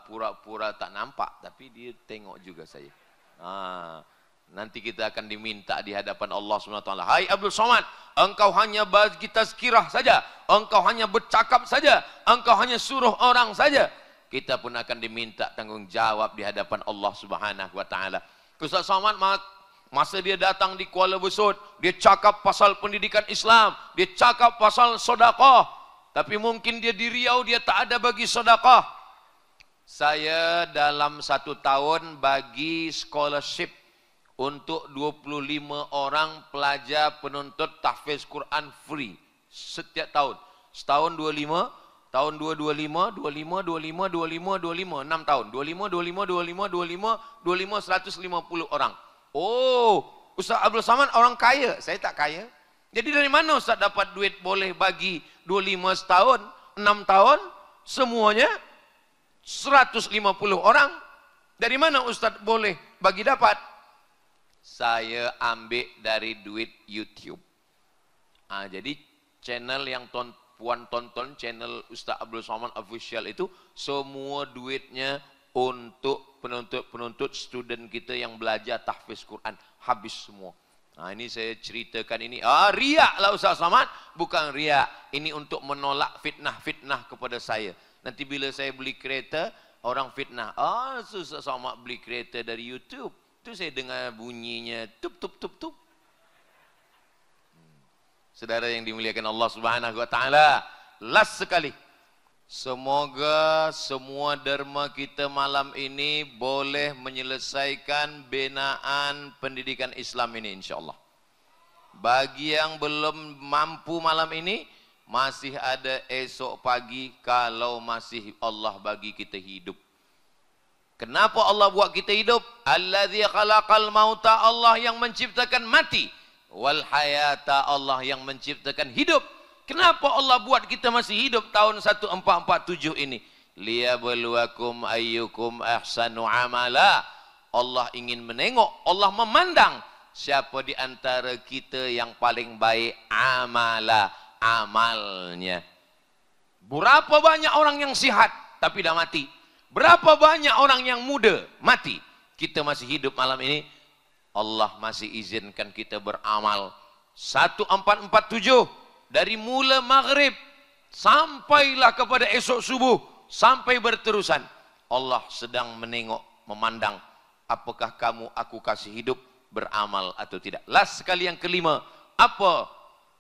pura-pura tak nampak, tapi dia tengok juga saya. Nanti kita akan diminta di hadapan Allah SWT. Hai Abdul Somad, engkau hanya bagi tazkirah saja, engkau hanya bercakap saja, engkau hanya suruh orang saja. Kita pun akan diminta tanggung jawab di hadapan Allah Subhanahu wa taala. Ustaz Somad masa dia datang di Kuala Besut, dia cakap pasal pendidikan Islam, dia cakap pasal sedekah. Tapi mungkin dia di Riau, dia tak ada bagi sedekah. Saya dalam 1 tahun bagi scholarship untuk 25 orang pelajar penuntut tahfiz Quran free setiap tahun. Setahun 25, tahun 225, 25, 25, 25, 25, 6 tahun. 25, 25, 25, 25, 25, 150 orang. Oh, Ustaz Abdul Samad orang kaya. Saya tak kaya. Jadi dari mana Ustaz dapat duit boleh bagi 25 setahun, 6 tahun, semuanya 150 orang. Dari mana Ustaz boleh bagi dapat? Saya ambil dari duit YouTube. Jadi channel yang puan tonton, channel Ustaz Abdul Samad Official itu, semua duitnya untuk penuntut-penuntut student kita yang belajar tahfiz Quran. Habis semua. Ini saya ceritakan ini. Riak lah Ustaz Samad. Bukan riak. Ini untuk menolak fitnah-fitnah kepada saya. Nanti bila saya beli kereta, orang fitnah. Ustaz Samad beli kereta dari YouTube. Itu saya dengar bunyinya. Tup, tup, tup, tup. Saudara yang dimuliakan Allah Subhanahu wa taala. Last sekali. Semoga semua derma kita malam ini boleh menyelesaikan binaan pendidikan Islam ini insyaAllah. Bagi yang belum mampu malam ini, masih ada esok pagi kalau masih Allah bagi kita hidup. Kenapa Allah buat kita hidup? Allazi khalaqal mauta, Allah yang menciptakan mati. Wal hayata, Allah yang menciptakan hidup. Kenapa Allah buat kita masih hidup tahun 1447 ini? Liyabluwakum ayyukum ahsanu amala. Allah ingin menengok, Allah memandang siapa di antara kita yang paling baik amalnya. Berapa banyak orang yang sihat tapi dah mati? Berapa banyak orang yang muda mati? Kita masih hidup malam ini. Allah masih izinkan kita beramal 1447 dari mula maghrib sampailah kepada esok subuh, sampai berterusan. Allah sedang menengok, memandang, apakah kamu aku kasih hidup beramal atau tidak. Last sekali yang kelima, apa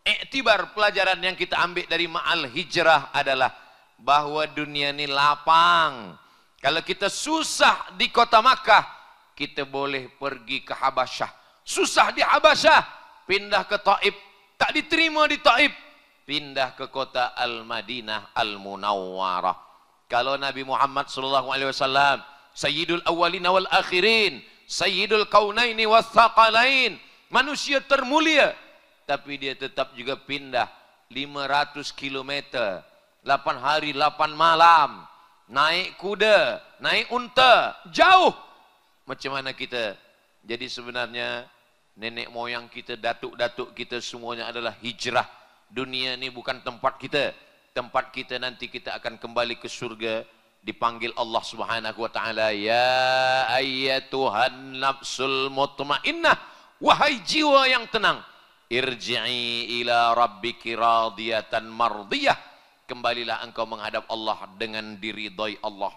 iktibar pelajaran yang kita ambil dari ma'al hijrah adalah bahwa dunia ini lapang. Kalau kita susah di kota Makkah, kita boleh pergi ke Habasyah. Susah di Habasyah, pindah ke Taif, tak diterima di Taif, pindah ke kota Al-Madinah Al-Munawwarah. Kalau Nabi Muhammad SAW, Sayyidul Awwalina wal Akhirin, Sayyidul Kaunaini was Thaqalain, manusia termulia, tapi dia tetap juga pindah 500 km, 8 hari 8 malam, naik kuda, naik unta, jauh. Macam mana kita? Jadi sebenarnya nenek moyang kita, datuk-datuk kita semuanya adalah hijrah. Dunia ini bukan tempat kita. Tempat kita nanti kita akan kembali ke surga, dipanggil Allah Subhanahu wa taala, ya ayyatuhan nafsul mutmainnah, wahai jiwa yang tenang, irji'i ila rabbiki radiyatan mardiyah, kembalilah engkau menghadap Allah dengan diridhai Allah.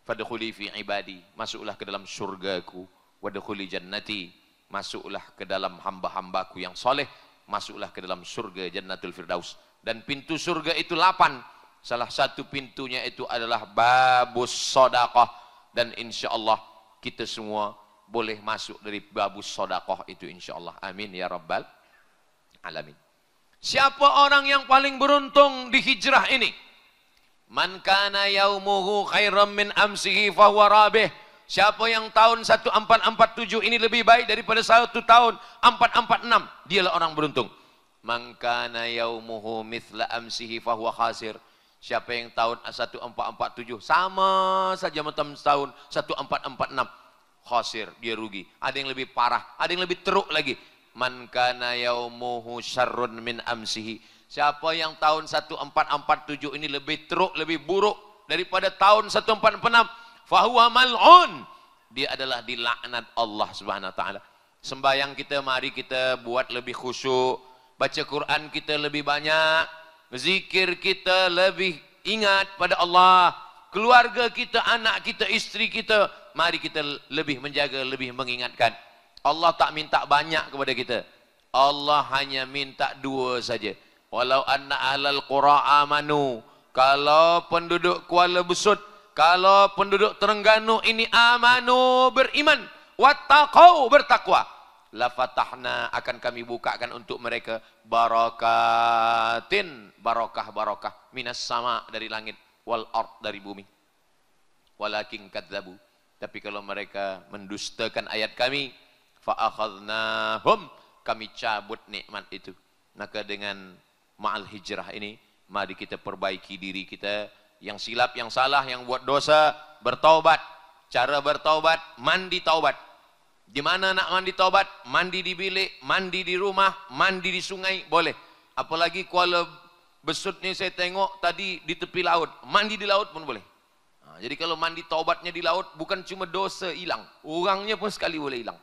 Fadkhuli fi ibadi, masuklah ke dalam surgaku, wadkhuli jannati, masuklah ke dalam hamba-hambaku yang soleh, masuklah ke dalam surga Jannatul Firdaus. Dan pintu surga itu 8. Salah satu pintunya itu adalah babus sedekah, dan insyaallah kita semua boleh masuk dari babus sedekah itu insyaallah. Amin ya rabbal alamin. Siapa orang yang paling beruntung di hijrah ini? Man kana yaumuhu khairam min amsihi fahuwa rabih. Siapa yang tahun 1447 ini lebih baik daripada satu tahun 446, dialah orang beruntung. Man kana yaumuhu mithla amsihi fahuwa khasir. Siapa yang tahun 1447 sama saja macam tahun 1446, khasir, dia rugi. Ada yang lebih parah, ada yang lebih teruk lagi. Man kana yaumuhu syarrun min amsihi. Siapa yang tahun 1447 ini lebih teruk, lebih buruk daripada tahun 1446, fahuwa mal'un, dia adalah dilaknat Allah Subhanahu wa taala. Sembahyang kita mari kita buat lebih khusyuk, baca Quran kita lebih banyak, zikir kita lebih ingat pada Allah, keluarga kita, anak kita, isteri kita, mari kita lebih menjaga, lebih mengingatkan. Allah tak minta banyak kepada kita, Allah hanya minta 2 saja. Walau anna ahlal qura amanu, kalau penduduk Kuala Besut, kalau penduduk Terengganu ini amanu, beriman, wattaqau, bertakwa, la fatahna, akan kami bukakan untuk mereka barakatin, barakah minas sama, dari langit, wal ard, dari bumi. Walakin kadzabu, tapi kalau mereka mendustakan ayat kami, fa akhadnahum, kami cabut nikmat itu. Maka dengan ma'al hijrah ini, mari kita perbaiki diri kita, yang silap, yang salah, yang buat dosa, bertaubat. Cara bertaubat, mandi taubat. Di mana nak mandi taubat? Mandi di bilik, mandi di rumah, mandi di sungai, boleh. Apalagi Kuala Besut ni saya tengok tadi di tepi laut, mandi di laut pun boleh. Jadi kalau mandi taubatnya di laut, bukan cuma dosa hilang, orangnya pun sekali boleh hilang.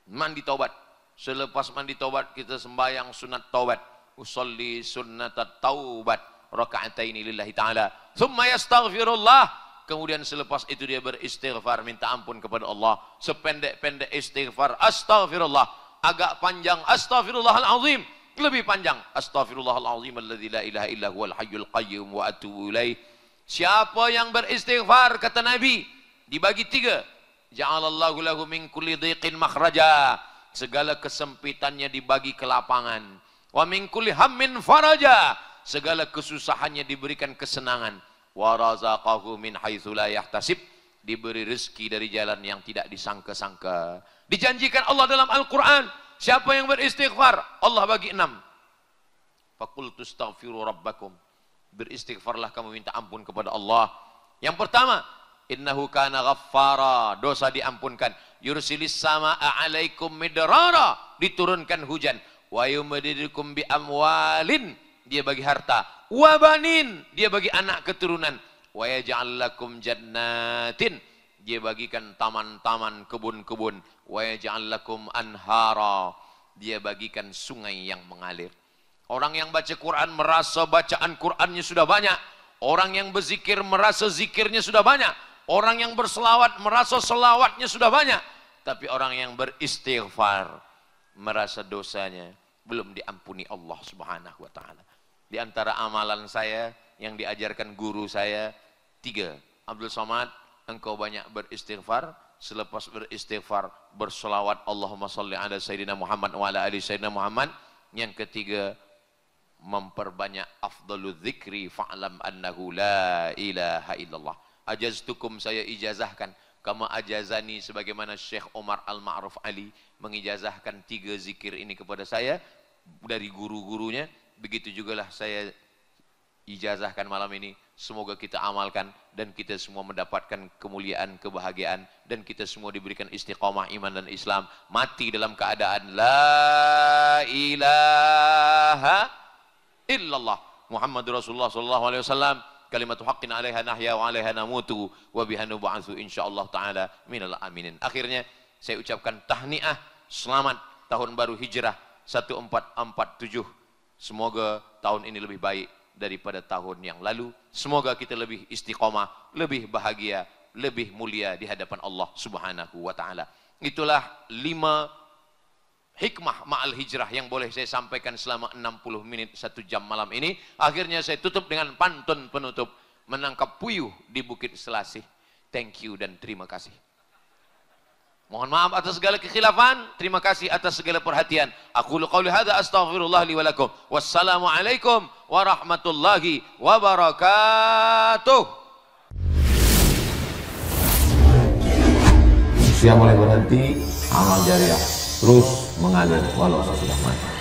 Mandi taubat. Selepas mandi taubat kita sembahyang sunat taubat. Usolli sunnatat taubat raka'ataini lillahi ta'ala. Thumma yastaghfirullah. Kemudian selepas itu dia beristighfar, minta ampun kepada Allah. Sependek-pendek istighfar, astaghfirullah. Agak panjang, astaghfirullahal azim. Lebih panjang, astaghfirullahal azim alladzi la ilaha illa huwal hayyul qayyum wa atubu ilaih. Siapa yang beristighfar, kata Nabi, dibagi 3. Ja'alallahu lahu min kulli dhiqin makhraja. Segala kesempitannya dibagi ke lapangan. Wa min kulli hammin faraja. Segala kesusahannya diberikan kesenangan. Wa razaqahu min haitsu la yahtasib. Diberi rezeki dari jalan yang tidak disangka-sangka. Dijanjikan Allah dalam Al-Quran, siapa yang beristighfar, Allah bagi 6. Faqultu astaghfiru rabbakum. Beristighfarlah, kamu minta ampun kepada Allah. Yang pertama, innahu kana ghaffara, dosa diampunkan. Yursilis samaa alaikum midrara, diturunkan hujan. Wa yumdidukum bi amwalin, dia bagi harta. Wa banin, dia bagi anak keturunan. Wa yaj'al lakum jannatin, Dia bagikan taman-taman, kebun-kebun. Wa yaj'al lakum anhara. Dia bagikan sungai yang mengalir. Orang yang baca Quran merasa bacaan Qurannya sudah banyak. Orang yang berzikir merasa zikirnya sudah banyak. Orang yang berselawat merasa selawatnya sudah banyak. Tapi orang yang beristighfar merasa dosanya belum diampuni Allah Subhanahu wa taala. Di antara amalan saya yang diajarkan guru saya 3. Abdul Somad, engkau banyak beristighfar. Selepas beristighfar berselawat Allahumma salli ala Sayyidina Muhammad wa ala ali Sayyidina Muhammad. Yang ketiga, memperbanyak afdalul zikri fa'lam annahu la ilaha illallah. Ajaztukum, saya ijazahkan, kama ajazani, sebagaimana Syekh Omar Al-Ma'ruf Ali mengijazahkan 3 zikir ini kepada saya dari guru-gurunya. Begitu jugalah saya ijazahkan malam ini. Semoga kita amalkan dan kita semua mendapatkan kemuliaan, kebahagiaan, dan kita semua diberikan istiqamah iman dan Islam, mati dalam keadaan la ilaha illallah Muhammadur Rasulullah sallallahu alaihi wasallam. Kalimatu haqqin 'alaiha nahya wa 'alaiha namutu wa biha nub'atsu insyaallah taala minal aminin. Akhirnya saya ucapkan tahniah, selamat tahun baru Hijrah 1447. Semoga tahun ini lebih baik daripada tahun yang lalu. Semoga kita lebih istiqomah, lebih bahagia, lebih mulia di hadapan Allah Subhanahu wa taala. Itulah 5 hikmah ma'al hijrah yang boleh saya sampaikan selama 60 menit 1 jam malam ini. Akhirnya saya tutup dengan pantun penutup, menangkap puyuh di Bukit Selasih. Thank you dan terima kasih. Mohon maaf atas segala kekhilafan, terima kasih atas segala perhatian. Aku qouli hadza astaghfirullah li wa lakum. Wassalamualaikum warahmatullahi wabarakatuh. Usia mulai berhenti, amal jariah terus mengalir walau sudah mati.